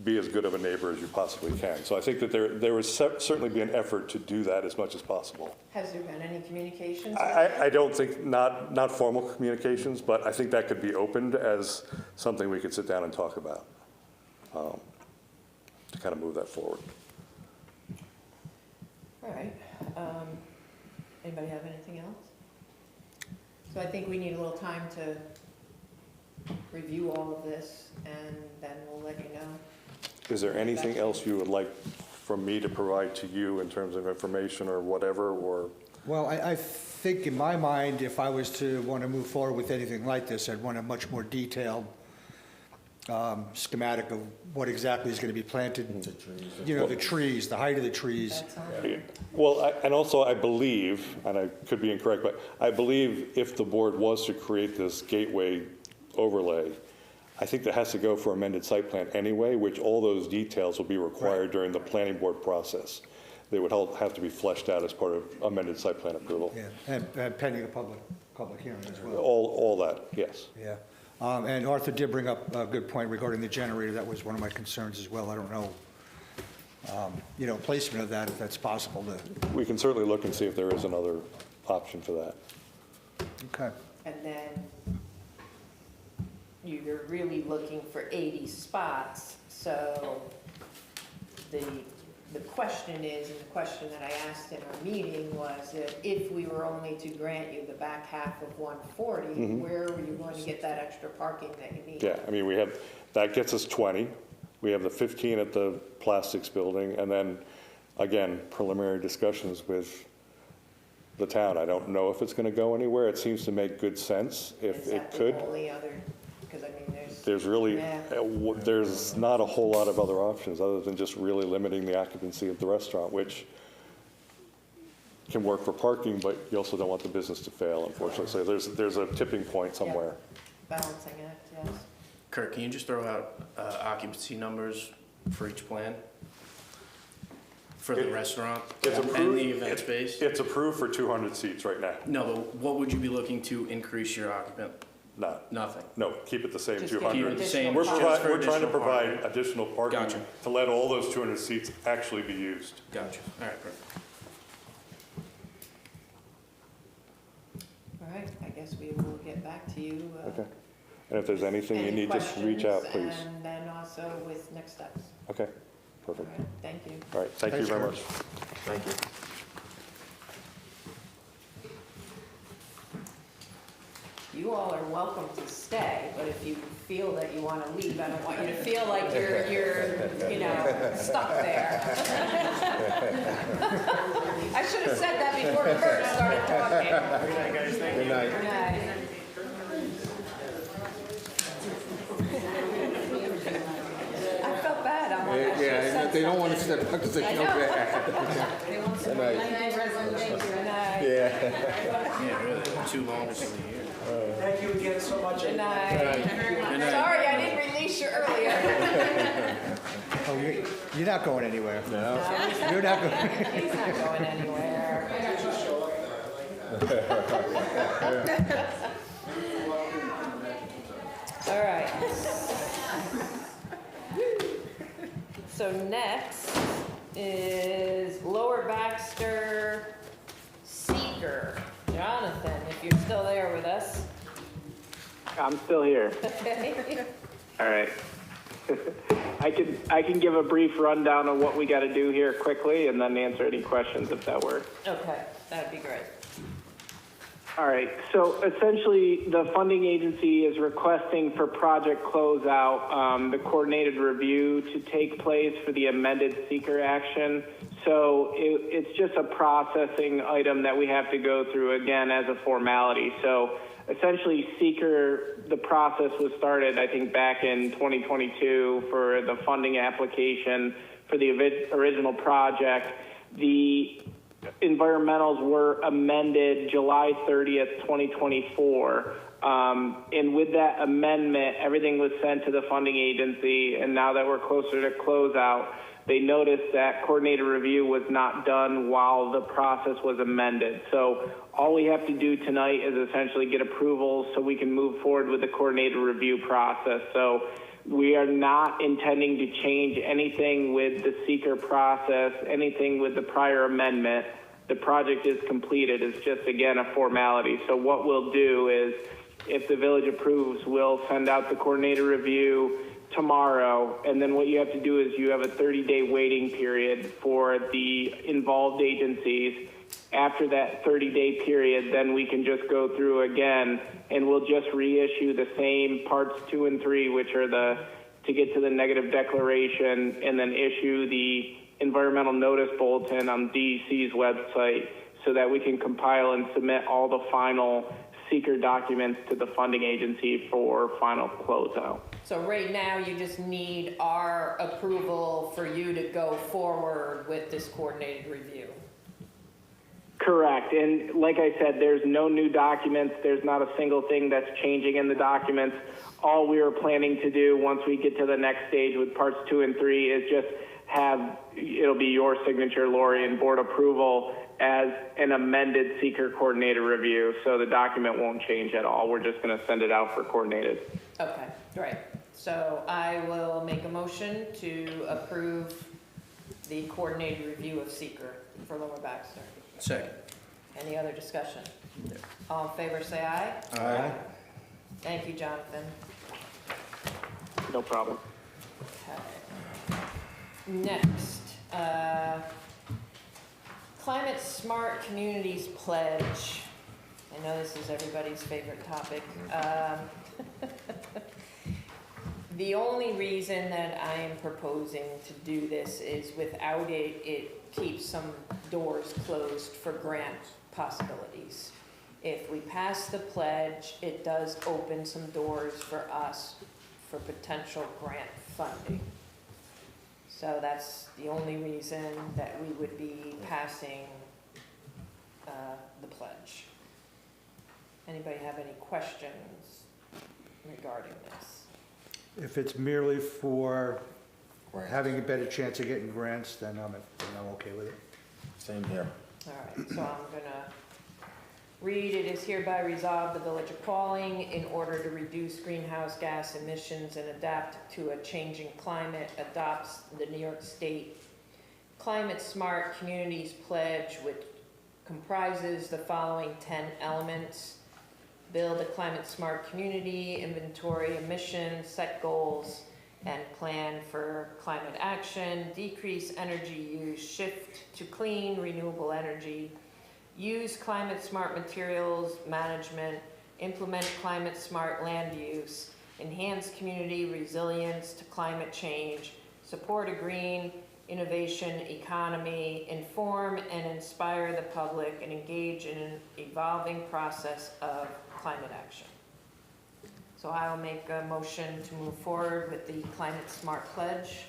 be as good of a neighbor as you possibly can. So I think that there would certainly be an effort to do that as much as possible. Has there been any communications? I don't think, not formal communications, but I think that could be opened as something we could sit down and talk about, to kind of move that forward. All right. Anybody have anything else? So I think we need a little time to review all of this, and then we'll let you know. Is there anything else you would like from me to provide to you in terms of information or whatever, or? Well, I think in my mind, if I was to want to move forward with anything like this, I'd want a much more detailed schematic of what exactly is going to be planted. You know, the trees, the height of the trees. That sounds Well, and also I believe, and I could be incorrect, but I believe if the board was to create this gateway overlay, I think that has to go for amended site plan anyway, which all those details will be required during the planning board process. They would have to be fleshed out as part of amended site plan approval. Yeah, and pending a public hearing as well. All that, yes. Yeah. And Arthur did bring up a good point regarding the generator. That was one of my concerns as well. I don't know, placement of that, if that's possible to. We can certainly look and see if there is another option for that. Okay. And then you're really looking for 80 spots, so the question is, and the question that I asked in our meeting was that if we were only to grant you the back half of 140, where were you going to get that extra parking that you need? Yeah, I mean, that gets us 20. We have the 15 at the plastics building, and then, again, preliminary discussions with the town. I don't know if it's going to go anywhere. It seems to make good sense if it could. Is that the only other, because I mean, There's really, Yeah. there's not a whole lot of other options other than just really limiting the occupancy of the restaurant, which can work for parking, but you also don't want the business to fail, unfortunately. So there's a tipping point somewhere. balancing act, yes. Kurt, can you just throw out occupancy numbers for each plan? For the restaurant It's and approved. the event space? It's approved for 200 seats right now. No, but what would you be looking to increase your occupant? Nothing. No, keep it the same, Just keep 200. it the same, We're just trying for to additional provide parking. additional parking Gotcha. to let all those 200 seats actually be used. Gotcha. All right, perfect. All right, I guess we will get back to you. Okay. And if there's anything you Any need, just reach out, please. questions, and then also with next steps. Okay, All perfect. right, thank you. All right, thank you Thanks, very Kurt. much. Thank you. You all are welcome to stay, but if you feel that you want to leave, I don't want you to feel like you're stuck there. I should have said that before Kurt started talking. Good night. Good night. I felt bad. I'm like, I should have said They don't want to something. step up because they I feel know. bad. Good night. Good night. Yeah. Yeah, really, too long to stay here. Thank you again so much. Good night. Good night. Sorry, I didn't release you earlier. Oh, you're not going anywhere. No. You're not going. He's not going anywhere. All right. So next is Lower Baxter Seeker. Jonathan, if you're still there with us. I'm still here. Okay. All right. I can give a brief rundown of what we got to do here quickly and then answer any questions if that works. Okay, that'd be great. All right, so essentially, the funding agency is requesting for project closeout, the coordinated review to take place for the amended seeker action. So it's just a processing item that we have to go through again as a formality. So essentially, seeker, the process was started, I think, back in 2022 for the funding application for the original project. The environmentals were amended July 30th, 2024. And with that amendment, everything was sent to the funding agency. And now that we're closer to closeout, they noticed that coordinated review was not done while the process was amended. So all we have to do tonight is essentially get approval so we can move forward with the coordinated review process. So we are not intending to change anything with the seeker process, anything with the prior amendment. The project is completed. It's just, again, a formality. So what we'll do is, if the village approves, we'll send out the coordinated review tomorrow. And then what you have to do is you have a 30-day waiting period for the involved agencies. After that 30-day period, then we can just go through again, and we'll just reissue the same parts 2 and 3, which are to get to the negative declaration, and then issue the environmental notice bulletin on DEC's website so that we can compile and submit all the final seeker documents to the funding agency for final closeout. So right now, you just need our approval for you to go forward with this coordinated review. Correct. And like I said, there's no new documents. There's not a single thing that's changing in the documents. All we are planning to do once we get to the next stage with parts 2 and 3 is just have, it'll be your signature, Lori, and board approval as an amended seeker coordinated review. So the document won't change at all. We're just going to send it out for coordinated. Okay, great. So I will make a motion to approve the coordinated review of seeker for Lower Baxter. Second. Any other discussion? All in favor, say aye. Aye. Thank you, Jonathan. No problem. Okay. Next, Climate Smart Communities Pledge. I know this is everybody's favorite topic. The only reason that I am proposing to do this is without it, it keeps some doors closed for grant possibilities. If we pass the pledge, it does open some doors for us for potential grant funding. So that's the only reason that we would be passing the pledge. Anybody have any questions regarding this? If it's merely for having a better chance of getting grants, then I'm okay with it. Same here. All right, so I'm gonna read, it is hereby resolved, the Village of Pawling, in order to reduce greenhouse gas emissions and adapt to a changing climate, adopts the New York State Climate Smart Communities Pledge, which comprises the following 10 elements. Build a climate smart community, inventory emissions, set goals, and plan for climate action, decrease energy use, shift to clean, renewable energy, use climate smart materials management, implement climate smart land use, enhance community resilience to climate change, support a green innovation economy, inform and inspire the public, and engage in an evolving process of climate action. So I'll make a motion to move forward with the Climate Smart Pledge.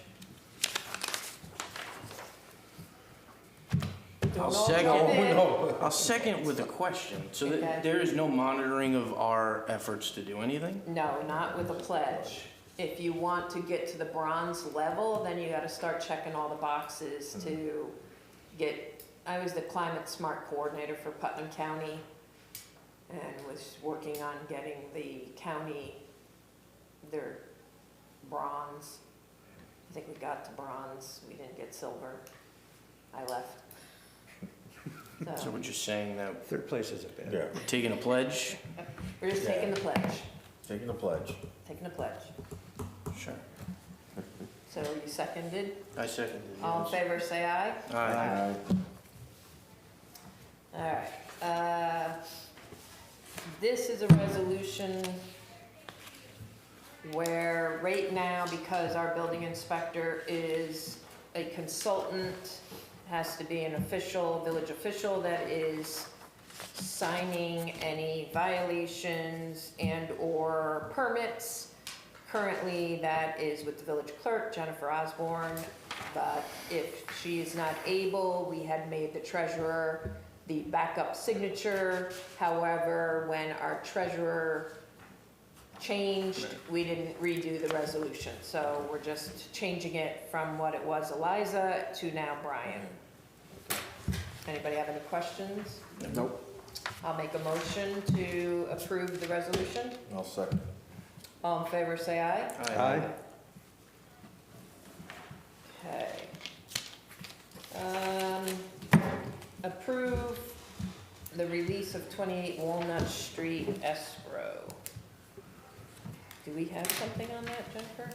I'll Don't second. give in. I'll second with a question. So Okay. that there is no monitoring of our efforts to do anything? No, not with a pledge. If you want to get to the bronze level, then you gotta start checking all the boxes to get, I was the Climate Smart Coordinator for Putnam County and was working on getting the county their bronze. I think we got to bronze, we didn't get silver. I left. So we're just saying that Third place isn't bad. Yeah, we're taking a pledge? We're just taking the pledge, taking a pledge. taking the pledge. Sure. So you seconded? I seconded it. All in favor, say aye. Aye. All right. This is a resolution where right now, because our building inspector is a consultant, has to be an official, village official that is signing any violations and/or permits. Currently, that is with the village clerk, Jennifer Osborne, but if she is not able, we had made the treasurer the backup signature. However, when our treasurer changed, we didn't redo the resolution. So we're just changing it from what it was Eliza to now Brian. Anybody have any questions? Nope. I'll make a motion to approve the resolution. I'll second. All in favor, say aye. Aye. Okay. Approve the release of 28 Walnut Street escrow. Do we have something on that, Jennifer?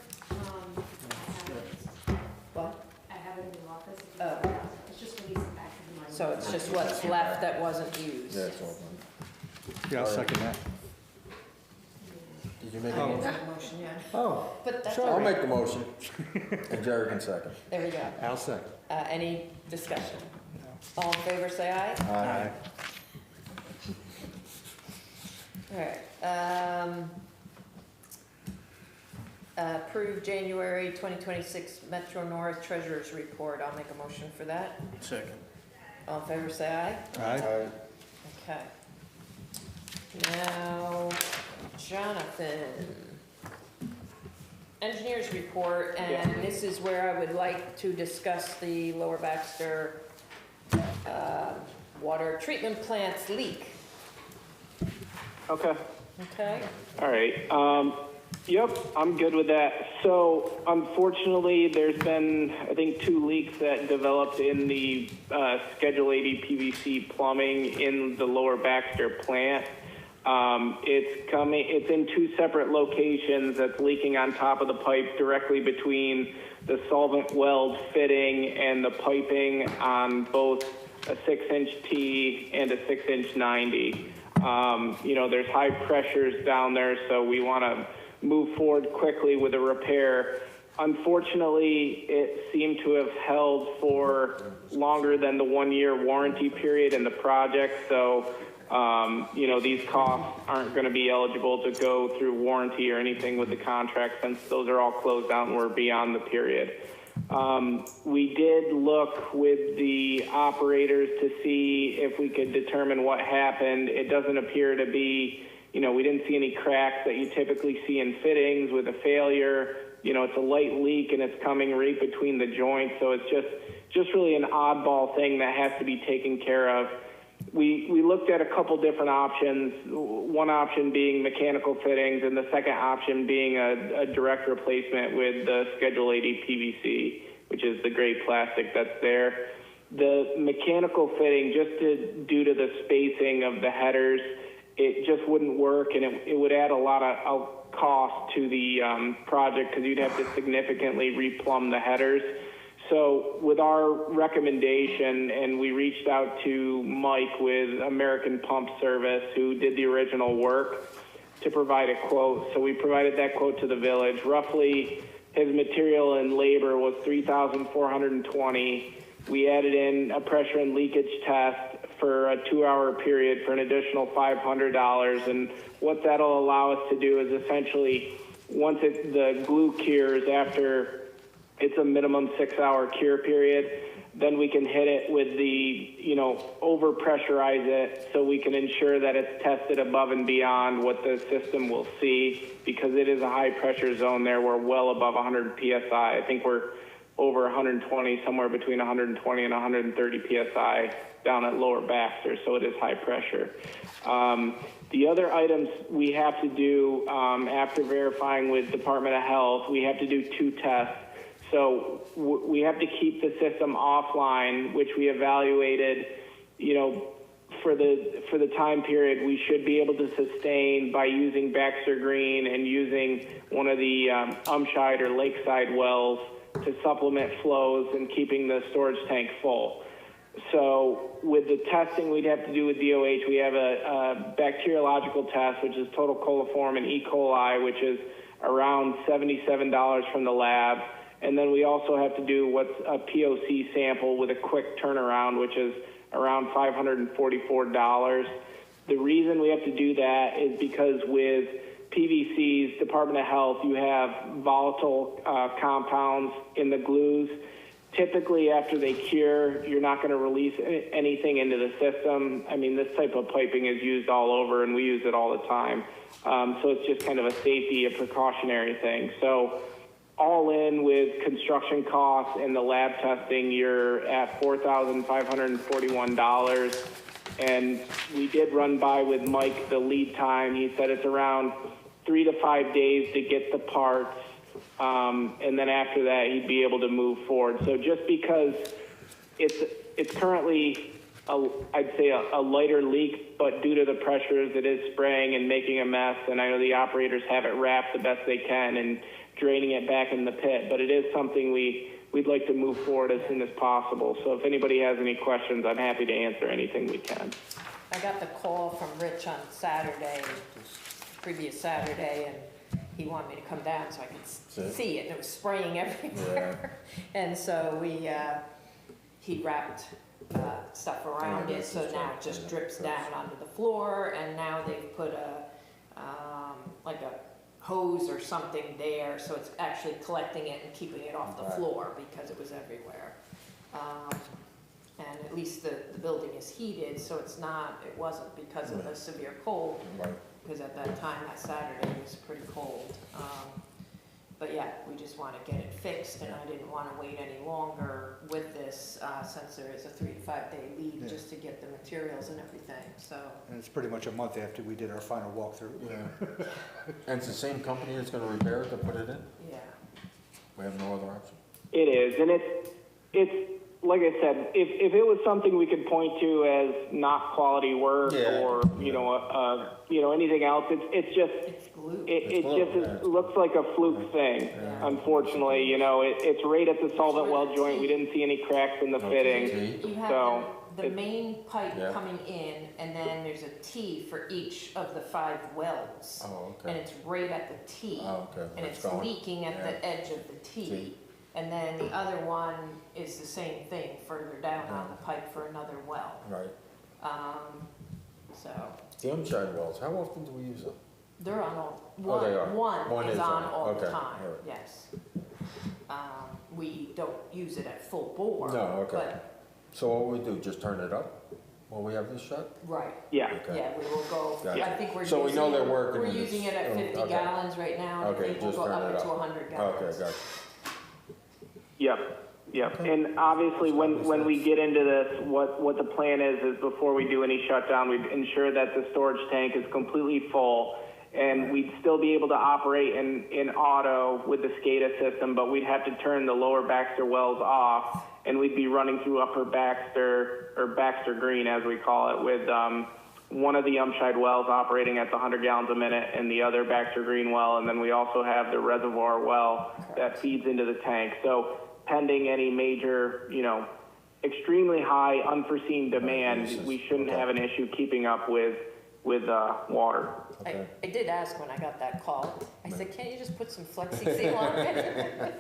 What? I have it in the office. Oh. It's just releasing back to my. So it's just what's left that wasn't used? Yeah, it's all done. Yeah, I'll second that. Did you make a I motion? didn't have a motion yet, Oh, but that's I'll all right. make the motion, and Jerry can second. There we go. I'll second. Any discussion? All in favor, say aye. Aye. All right. Approve January 2026 Metro North Treasurer's Report. I'll make a motion for that. Second. All in favor, say aye. Aye. Okay. Now, Jonathan. Engineers report, and this is where I would like to discuss the Lower Baxter water treatment plant's leak. Okay. Okay? All right. Yep, I'm good with that. So unfortunately, there's been, I think, 2 leaks that developed in the Schedule 80 PVC plumbing in the Lower Baxter plant. It's in 2 separate locations that's leaking on top of the pipe directly between the solvent weld fitting and the piping on both a 6-inch T and a 6-inch 90. There's high pressures down there, so we want to move forward quickly with a repair. Unfortunately, it seemed to have held for longer than the 1-year warranty period in the project, so these costs aren't going to be eligible to go through warranty or anything with the contract since those are all closed out and we're beyond the period. We did look with the operators to see if we could determine what happened. It doesn't appear to be, we didn't see any cracks that you typically see in fittings with a failure. It's a light leak and it's coming right between the joints, so it's just really an oddball thing that has to be taken care of. We looked at a couple different options, one option being mechanical fittings and the second option being a direct replacement with the Schedule 80 PVC, which is the gray plastic that's there. The mechanical fitting, due to the spacing of the headers, it just wouldn't work, and it would add a lot of cost to the project because you'd have to significantly replumb the headers. So with our recommendation, and we reached out to Mike with American Pump Service, who did the original work, to provide a quote. So we provided that quote to the village. Roughly, his material and labor was $3,420. We added in a pressure and leakage test for a 2-hour period for an additional $500. And what that'll allow us to do is essentially, once the glue cures after it's a minimum 6-hour cure period, then we can hit it with over pressurize it so we can ensure that it's tested above and beyond what the system will see, because it is a high pressure zone there. We're well above 100 PSI. I think we're over 120, somewhere between 120 and 130 PSI down at Lower Baxter, so it is high pressure. The other items we have to do after verifying with Department of Health, we have to do 2 tests. So we have to keep the system offline, which we evaluated, for the time period we should be able to sustain by using Baxter Green and using one of the Umshide or Lakeside wells to supplement flows and keeping the storage tank full. So with the testing we'd have to do with DOH, we have a bacteriological test, which is total coliform and E. coli, which is around $77 from the lab. And then we also have to do what's a POC sample with a quick turnaround, which is around $544. The reason we have to do that is because with PVCs, Department of Health, you have volatile compounds in the glues. Typically, after they cure, you're not going to release anything into the system. I mean, this type of piping is used all over, and we use it all the time. So it's just kind of a safety, a precautionary thing. So all in with construction costs and the lab testing, you're at $4,541. And we did run by with Mike the lead time. He said it's around 3 to 5 days to get the parts. And then after that, he'd be able to move forward. So just because it's currently, I'd say a lighter leak, but due to the pressures, it is spraying and making a mess. And I know the operators have it wrapped the best they can and draining it back in the pit. But it is something we'd like to move forward as soon as possible. So if anybody has any questions, I'm happy to answer anything we can. I got the call from Rich on Saturday, previous Saturday, and he wanted me to come down so I could see it, and it was spraying everywhere. Yeah. And so he wrapped stuff around it, so now it just drips down onto the floor, and now they've put like a hose or something there, so it's actually collecting it and keeping it off the floor because it was everywhere. And at least the building is heated, so it wasn't because of the severe cold, Right. because at that time, that Saturday, it was pretty cold. But yeah, we just want to get it fixed, and I didn't want to wait any longer with this, since there is a 3 to 5 day lead Yeah. just to get the materials and everything, so. And it's pretty much a month after we did our final walkthrough. Yeah. And it's the same company that's gonna repair it to put it in? Yeah. We have no other option? It is, and it's like I said, if it was something we could point to as not quality work Yeah. or anything else, it's just It's glue. it It's just fluke, yeah. looks like a fluke thing. Yeah. Unfortunately, it's right at the solvent well joint. We didn't see any cracks in the No fitting. TNT? You have So, the main pipe Yeah. coming in, and then there's a T for each of the 5 wells. Oh, And okay. it's right at the T. Oh, okay. And It's it's going. leaking at the Yeah. edge of the T. T. And then the other one is the same thing, further down on the pipe for another well. Right. So, The unshine wells, how often do we use them? they're on all, Oh, they are. one One is is on on, all the okay, time, all right. yes. We don't use it at full bore. No, okay. But, So what we do, just turn it up while we have this shut? right, Yeah. Okay. yeah, we will go, Gotcha. I think we're So we know using they're it- working We're and using it it's- at 50 okay. gallons right now, and I Okay, think we'll just go turn up it to up. 100 gallons. Okay, gotcha. Yep. And obviously, when we get into this, what the plan is before we do any shutdown, we ensure that the storage tank is completely full. And we'd still be able to operate in auto with the SCADA system, but we'd have to turn the lower Baxter wells off, and we'd be running through upper Baxter, or Baxter Green as we call it, with one of the Umshide wells operating at the 100 gallons a minute and the other Baxter Green well, and then we also have the reservoir well that feeds into the tank. So pending any major, extremely high unforeseen demand, we shouldn't have an issue keeping up with water. Okay. I did ask when I got that call, I said, can't you just put some Flexi Seal on it?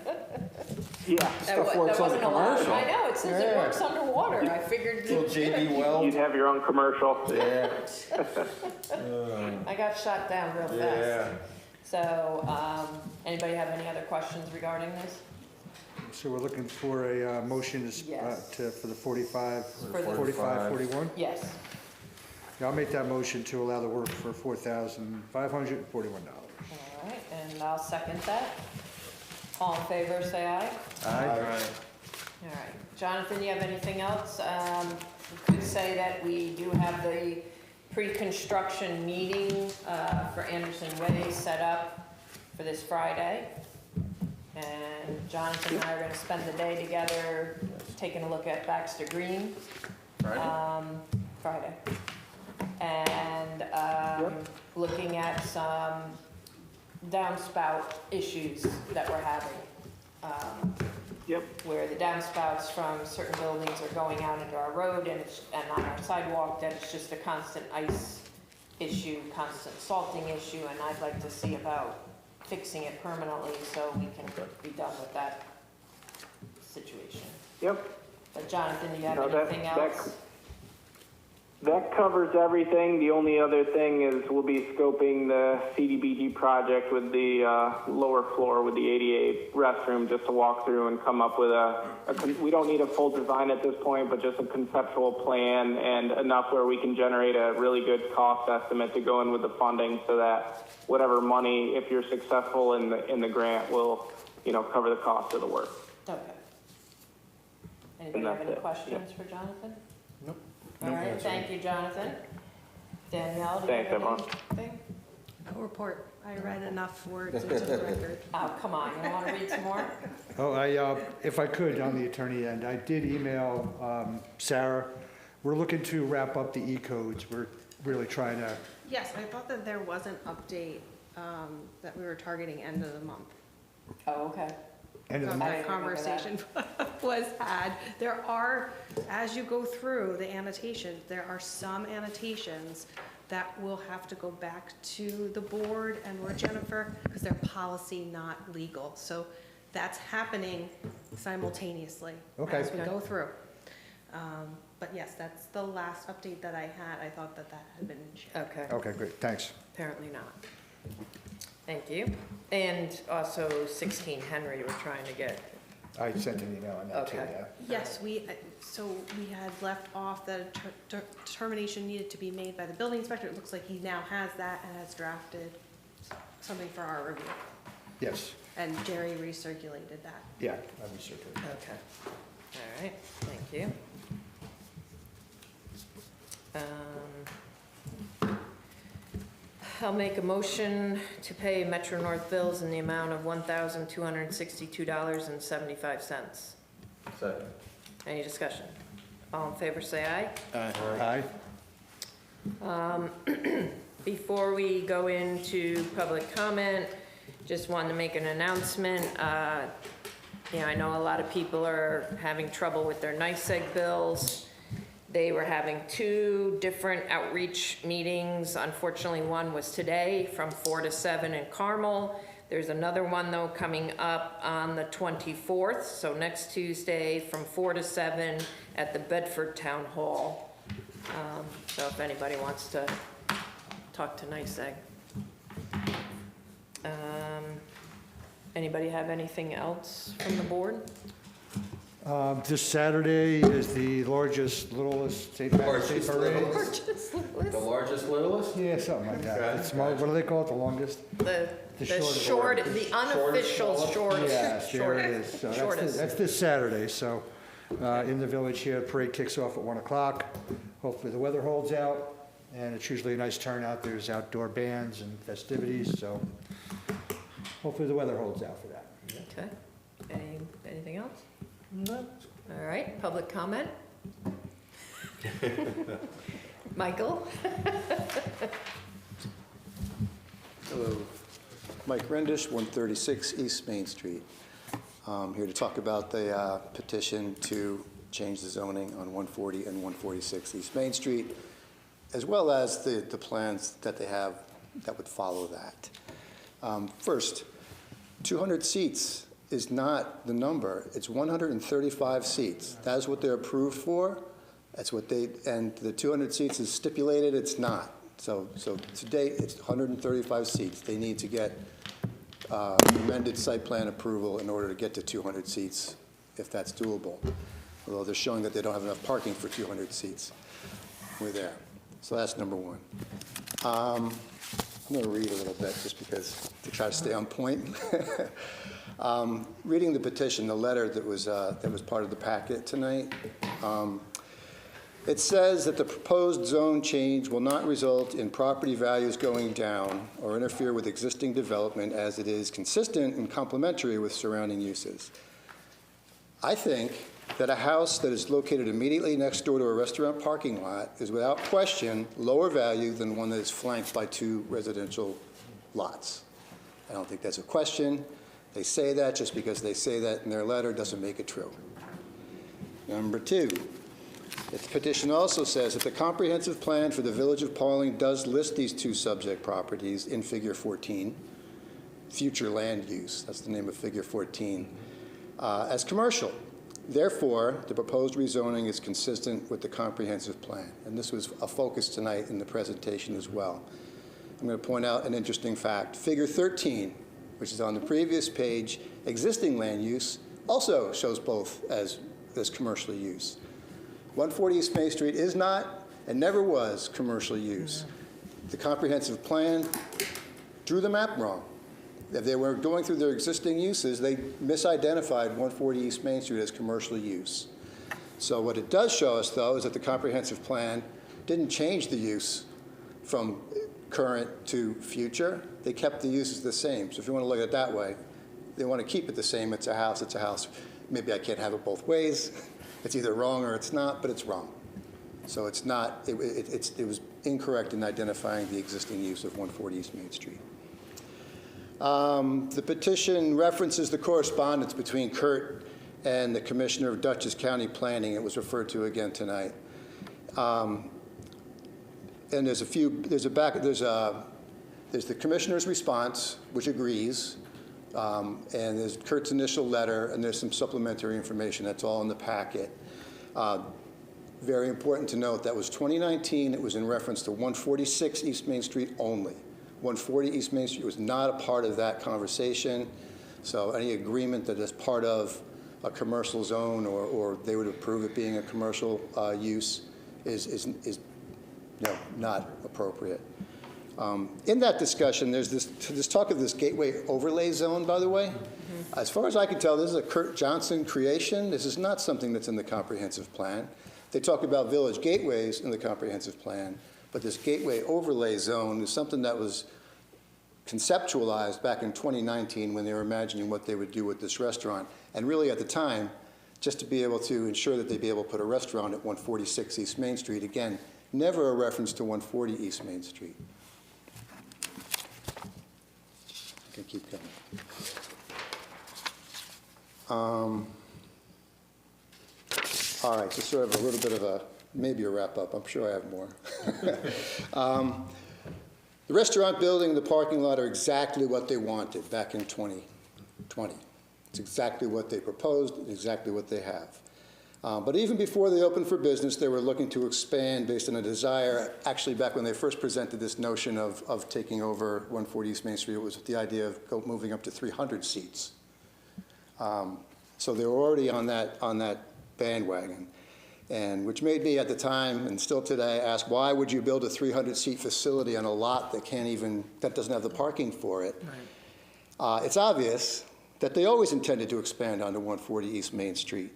Yeah. Stuff works wasn't allowed. commercial. I know, it says it Yeah. works underwater, I figured. Little JD well? You'd have your own commercial. Yeah. I got shot down real fast. Yeah. So, anybody have any other questions regarding this? So we're looking for a motion Yes. for the 45, For the- 45, 41? Yes, Yeah, I'll make that motion to allow the work for $4,541. all right, and I'll second that. All in favor, say aye. Aye. All right, Jonathan, you have anything else? We could say that we do have the pre-construction meeting for Anderson Way set up for this Friday. And Jonathan and I are gonna spend the day together, taking a look at Baxter Green. Friday. And looking at some downspout issues that we're having. Yep. Where the downspouts from certain buildings are going out into our road and on our sidewalk, that it's just a constant ice issue, constant salting issue, and I'd like to see about fixing it permanently so we can be done with that situation. Yep. But Jonathan, do you have No, that- anything that- else? That covers everything. The only other thing is we'll be scoping the CDBG project with the lower floor with the ADA restroom, just to walk through and come up with we don't need a full design at this point, but just a conceptual plan and enough where we can generate a really good cost estimate to go in with the funding so that whatever money, if you're successful in the grant, will, cover the cost of the work. Okay. Anybody have any that's it. questions for Jonathan? Nope. All right, thank you, Jonathan. Danielle, do you Thanks, have everyone. anything? No report. I read enough words into the record. Oh, come on, you want to read some more? Oh, if I could, on the attorney end, I did email Sarah. We're looking to wrap up the E-codes. We're really trying to, Yes, I thought that there was an update that we were targeting end of the month. Oh, okay. end of the Thought month. that conversation was had. There are, as you go through the annotations, there are some annotations that will have to go back to the board and or Jennifer, because they're policy, not legal. So that's happening simultaneously Okay. as we go through. But yes, that's the last update that I had. I thought that had been shared. Okay, Okay, great, thanks. apparently not. Thank you. And also 16 Henry, we're trying to get I sent an email on that too, Okay. yeah. Yes, so we had left off that a determination needed to be made by the building inspector. It looks like he now has that and has drafted something for our review. Yes, And Jerry recirculated that. yeah, I recirculated. Okay. All right, thank you. I'll make a motion to pay Metro North bills in the amount of $1,262.75. Second. Any discussion? All in favor, say aye. Aye. Before we go into public comment, just wanted to make an announcement. I know a lot of people are having trouble with their NYSEG bills. They were having 2 different outreach meetings. Unfortunately, one was today from 4 to 7 in Carmel. There's another one, though, coming up on the 24th, so next Tuesday from 4 to 7 at the Bedford Town Hall. So if anybody wants to talk to NYSEG. Anybody have anything else from the board? This Saturday is the largest, littlest St. Patrick's Day parade. The largest, littlest? Yeah, something like that. Okay. It's small, what do they call it, the longest? The shortest. the unofficial shortest. Yes, there it is. So Shortest. that's this Saturday, so in the village here, parade kicks off at 1 o'clock. Hopefully the weather holds out, and it's usually a nice turnout. There's outdoor bands and festivities, so hopefully the weather holds out for that. Okay. Anything else? No. All right, public comment? Michael? Hello, Mike Rendish, 136 East Main Street. Here to talk about the petition to change the zoning on 140 and 146 East Main Street, as well as the plans that they have that would follow that. First, 200 seats is not the number. It's 135 seats. That is what they're approved for. That's what and the 200 seats is stipulated, it's not. So to date, it's 135 seats. They need to get amended site plan approval in order to get to 200 seats, if that's doable. Although they're showing that they don't have enough parking for 200 seats. We're there. So that's number one. I'm going to read a little bit just because to try to stay on point. Reading the petition, the letter that was part of the packet tonight, it says that the proposed zone change will not result in property values going down or interfere with existing development, as it is consistent and complementary with surrounding uses. I think that a house that is located immediately next door to a restaurant parking lot is without question lower value than one that is flanked by 2 residential lots. I don't think that's a question. They say that just because they say that in their letter doesn't make it true. Number 2, the petition also says that the comprehensive plan for the village of Pawling does list these 2 subject properties in figure 14, future land use, that's the name of figure 14, as commercial. Therefore, the proposed rezoning is consistent with the comprehensive plan. And this was a focus tonight in the presentation as well. I'm going to point out an interesting fact. Figure 13, which is on the previous page, existing land use, also shows both as commercial use. 140 East Main Street is not and never was commercial use. The comprehensive plan drew the map wrong. If they were going through their existing uses, they misidentified 140 East Main Street as commercial use. So what it does show us, though, is that the comprehensive plan didn't change the use from current to future. They kept the uses the same. So if you want to look at it that way, they want to keep it the same. It's a house, it's a house. Maybe I can't have it both ways. It's either wrong or it's not, but it's wrong. So it's not, it was incorrect in identifying the existing use of 140 East Main Street. The petition references the correspondence between Kurt and the Commissioner of Dutchess County Planning. It was referred to again tonight. And there's the Commissioner's response, which agrees, and there's Kurt's initial letter, and there's some supplementary information. That's all in the packet. Very important to note, that was 2019. It was in reference to 146 East Main Street only. 140 East Main Street was not a part of that conversation. So any agreement that is part of a commercial zone, or they would approve it being a commercial use is not appropriate. In that discussion, there's this talk of this gateway overlay zone, by the way. As far as I can tell, this is a Kurt Johnson creation. This is not something that's in the comprehensive plan. They talk about village gateways in the comprehensive plan, but this gateway overlay zone is something that was conceptualized back in 2019 when they were imagining what they would do with this restaurant. And really at the time, just to be able to ensure that they'd be able to put a restaurant at 146 East Main Street. Again, never a reference to 140 East Main Street. I can keep going. All right, just sort of a little bit of maybe a wrap up. I'm sure I have more. The restaurant building and the parking lot are exactly what they wanted back in 2020. It's exactly what they proposed, exactly what they have. But even before they opened for business, they were looking to expand based on a desire. Actually, back when they first presented this notion of taking over 140 East Main Street, it was with the idea of moving up to 300 seats. So they were already on that bandwagon, and which made me at the time and still today ask, why would you build a 300-seat facility on a lot that doesn't have the parking for it? Right. It's obvious that they always intended to expand onto 140 East Main Street.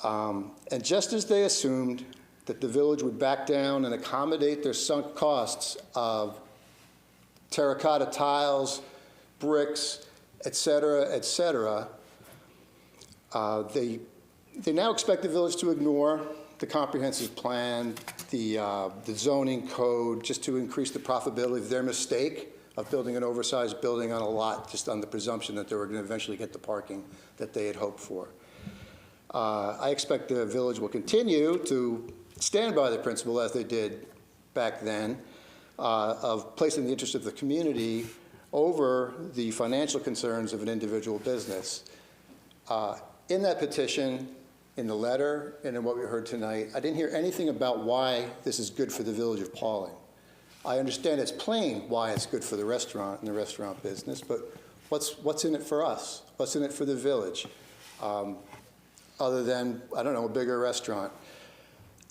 And just as they assumed that the village would back down and accommodate their sunk costs of terracotta tiles, bricks, et cetera, they now expect the village to ignore the comprehensive plan, the zoning code, just to increase the profitability of their mistake of building an oversized building on a lot, just on the presumption that they were going to eventually get the parking that they had hoped for. I expect the village will continue to stand by the principle, as they did back then, of placing the interest of the community over the financial concerns of an individual business. In that petition, in the letter, and in what we heard tonight, I didn't hear anything about why this is good for the village of Pawling. I understand it's plain why it's good for the restaurant and the restaurant business, but what's in it for us? What's in it for the village? Other than, I don't know, a bigger restaurant.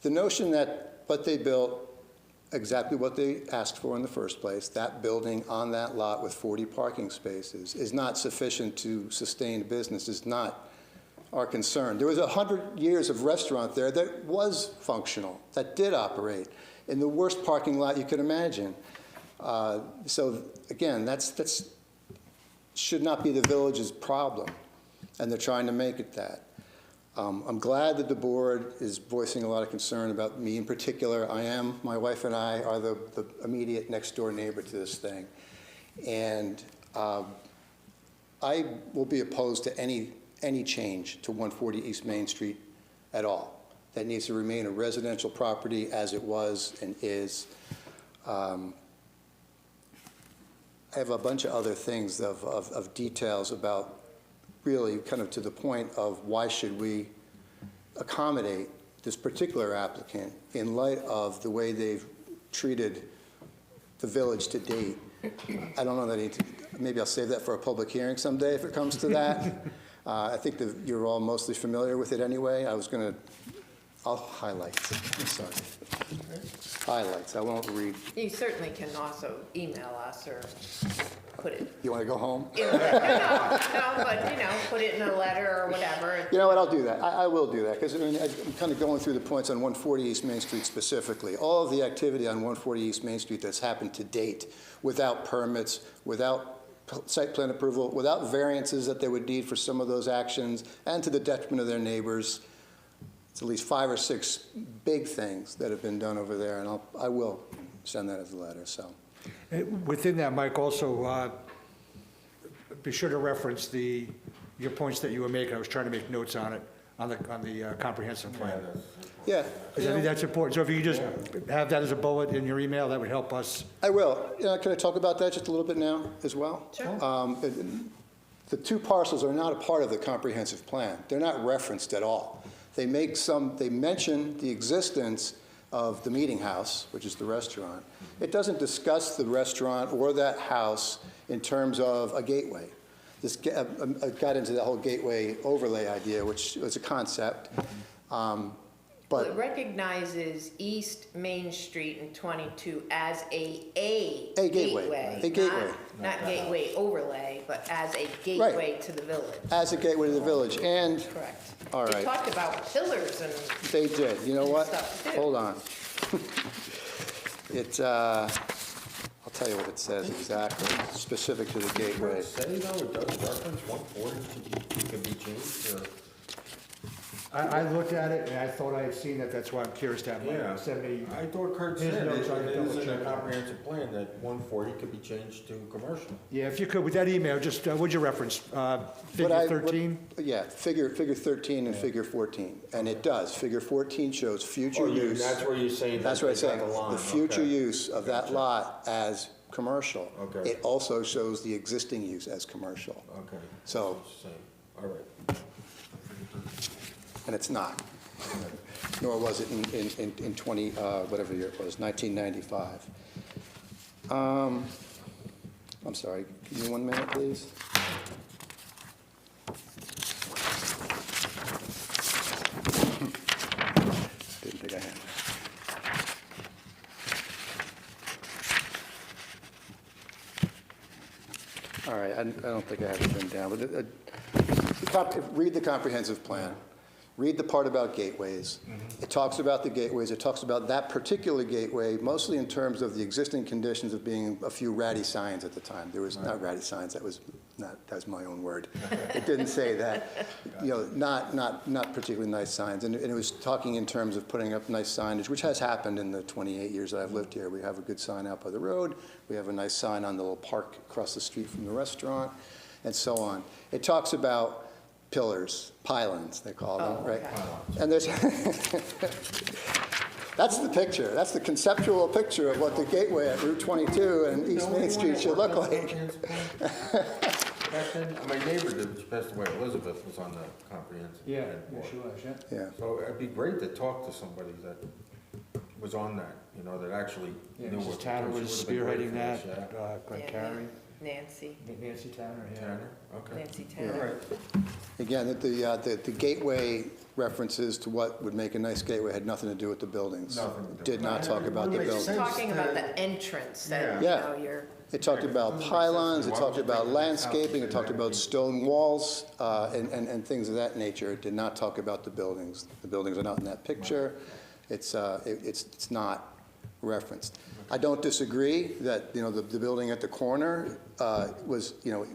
The notion that what they built, exactly what they asked for in the first place, that building on that lot with 40 parking spaces, is not sufficient to sustain business, is not our concern. There was 100 years of restaurant there that was functional, that did operate in the worst parking lot you could imagine. So again, that's should not be the village's problem, and they're trying to make it that. I'm glad that the board is voicing a lot of concern about me in particular. My wife and I are the immediate next door neighbor to this thing. And I will be opposed to any change to 140 East Main Street at all. That needs to remain a residential property as it was and is. I have a bunch of other things of details about really kind of to the point of why should we accommodate this particular applicant in light of the way they've treated the village to date. I don't know that maybe I'll save that for a public hearing someday if it comes to that. I think that you're all mostly familiar with it anyway. I'll highlight. I'm sorry. Highlights. I won't read. You certainly can also email us or put it. You want to go home? No, but put it in a letter or whatever. You know what? I'll do that. I will do that because I'm kind of going through the points on 140 East Main Street specifically. All of the activity on 140 East Main Street that's happened to date, without permits, without site plan approval, without variances that they would need for some of those actions, and to the detriment of their neighbors. It's at least 5 or 6 big things that have been done over there, and I will send that as a letter. So, within that, Mike, also be sure to reference your points that you were making. I was trying to make notes on it on the comprehensive plan. Yeah, because I think that's important. So if you just have that as a bullet in your email, that would help us. I will. Can I talk about that just a little bit now as well? Sure. The 2 parcels are not a part of the comprehensive plan. They're not referenced at all. They mention the existence of the meeting house, which is the restaurant. It doesn't discuss the restaurant or that house in terms of a gateway. got into the whole gateway overlay idea, which was a concept. Well, But it recognizes East Main Street and 22 as a gateway. A gateway. Not gateway overlay, but as a gateway to the village. as a gateway to the village, and, Correct. all They right, talked about pillars and they did. You know what? Stuff, too. Hold on. It, I'll tell you what it says exactly, specific to the gateway. Say though, it does reference 140 could be changed, or? I looked at it and I thought I had seen that, that's why I'm curious to have Yeah, Mike send me. I thought Kurt his said notes, I can it double is in check a it. comprehensive plan that 140 could be changed to commercial. Yeah, if you could, with that email, just, what'd you reference? Figure 13? Yeah, figure 13 and figure 14, and it does. Figure 14 shows future Oh, use. that's where you're saying. That's what I'm they saying, got line, the future okay. use of that Gotcha. lot as commercial. Okay. It also shows the existing use as commercial, Okay. So- That's what you're saying. All right. and it's not. Nor was it in 20, whatever year it was, 1995. I'm sorry, give me 1 minute, please. Didn't think I had it. All right, I don't think I have it written down, but read the comprehensive plan. Read the part about gateways. It talks about the gateways. It talks about that particular gateway, mostly in terms of the existing conditions of being a few ratty signs at the time. There was not ratty signs. That was my own word. It didn't say that. You know, not particularly nice signs. And it was talking in terms of putting up nice signage, which has happened in the 28 years that I've lived here. We have a good sign out by the road. We have a nice sign on the little park across the street from the restaurant, and so on. It talks about pillars, pylons, they call them, right? And there's, that's the picture. That's the conceptual picture of what the gateway at Route 22 and East Main Street should look like. Back then, my neighbor did, she passed away, Elizabeth, was on the comprehensive. Yeah, plan yeah, board. she was, yeah. Yeah. So it'd be great to talk to somebody that was on that, you know, that actually Yeah, knew Mrs. what. Tanner she was would've been great spearheading for that, this, yeah. Glenn Yeah. Carey, Nancy, Nancy Tanner, yeah. Tanner, okay. Nancy Yeah. All Taylor. right. Again, the gateway references to what would make a nice gateway had nothing to do with the buildings. Nothing to do with Did not talk about the Makes buildings. sense. Talking about the entrance that, you Yeah. know, you're, It talked about pylons, it talked about landscaping, it talked about stone walls, and things of that nature. It did not talk about the buildings. The buildings are not in that picture. It's not referenced. I don't disagree that, you know, the building at the corner was, you know,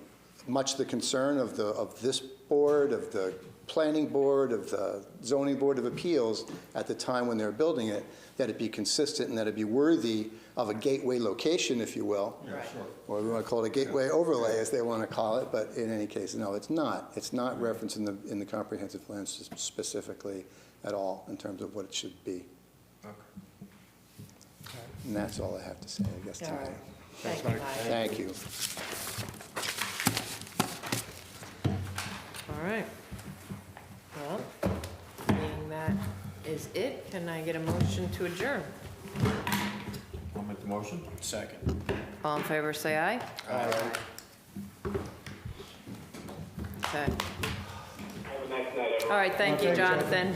much the concern of this board, of the planning board, of the zoning board of appeals at the time when they were building it, that it be consistent and that it be worthy of a gateway location, if you will. right. Or we want to call it a gateway overlay, as they want to call it, but in any case, no, it's not. It's not referenced in the comprehensive plan specifically at all in terms of what it should be. And that's all I have to say, I guess, All tonight. right. Thank you, Mike. Thank you. All right. Well, being that is it, can I get a motion to adjourn? I'll make the motion. Second. All in favor, say aye. Okay. Have a nice night, everyone. All right, thank you, Okay, Jonathan.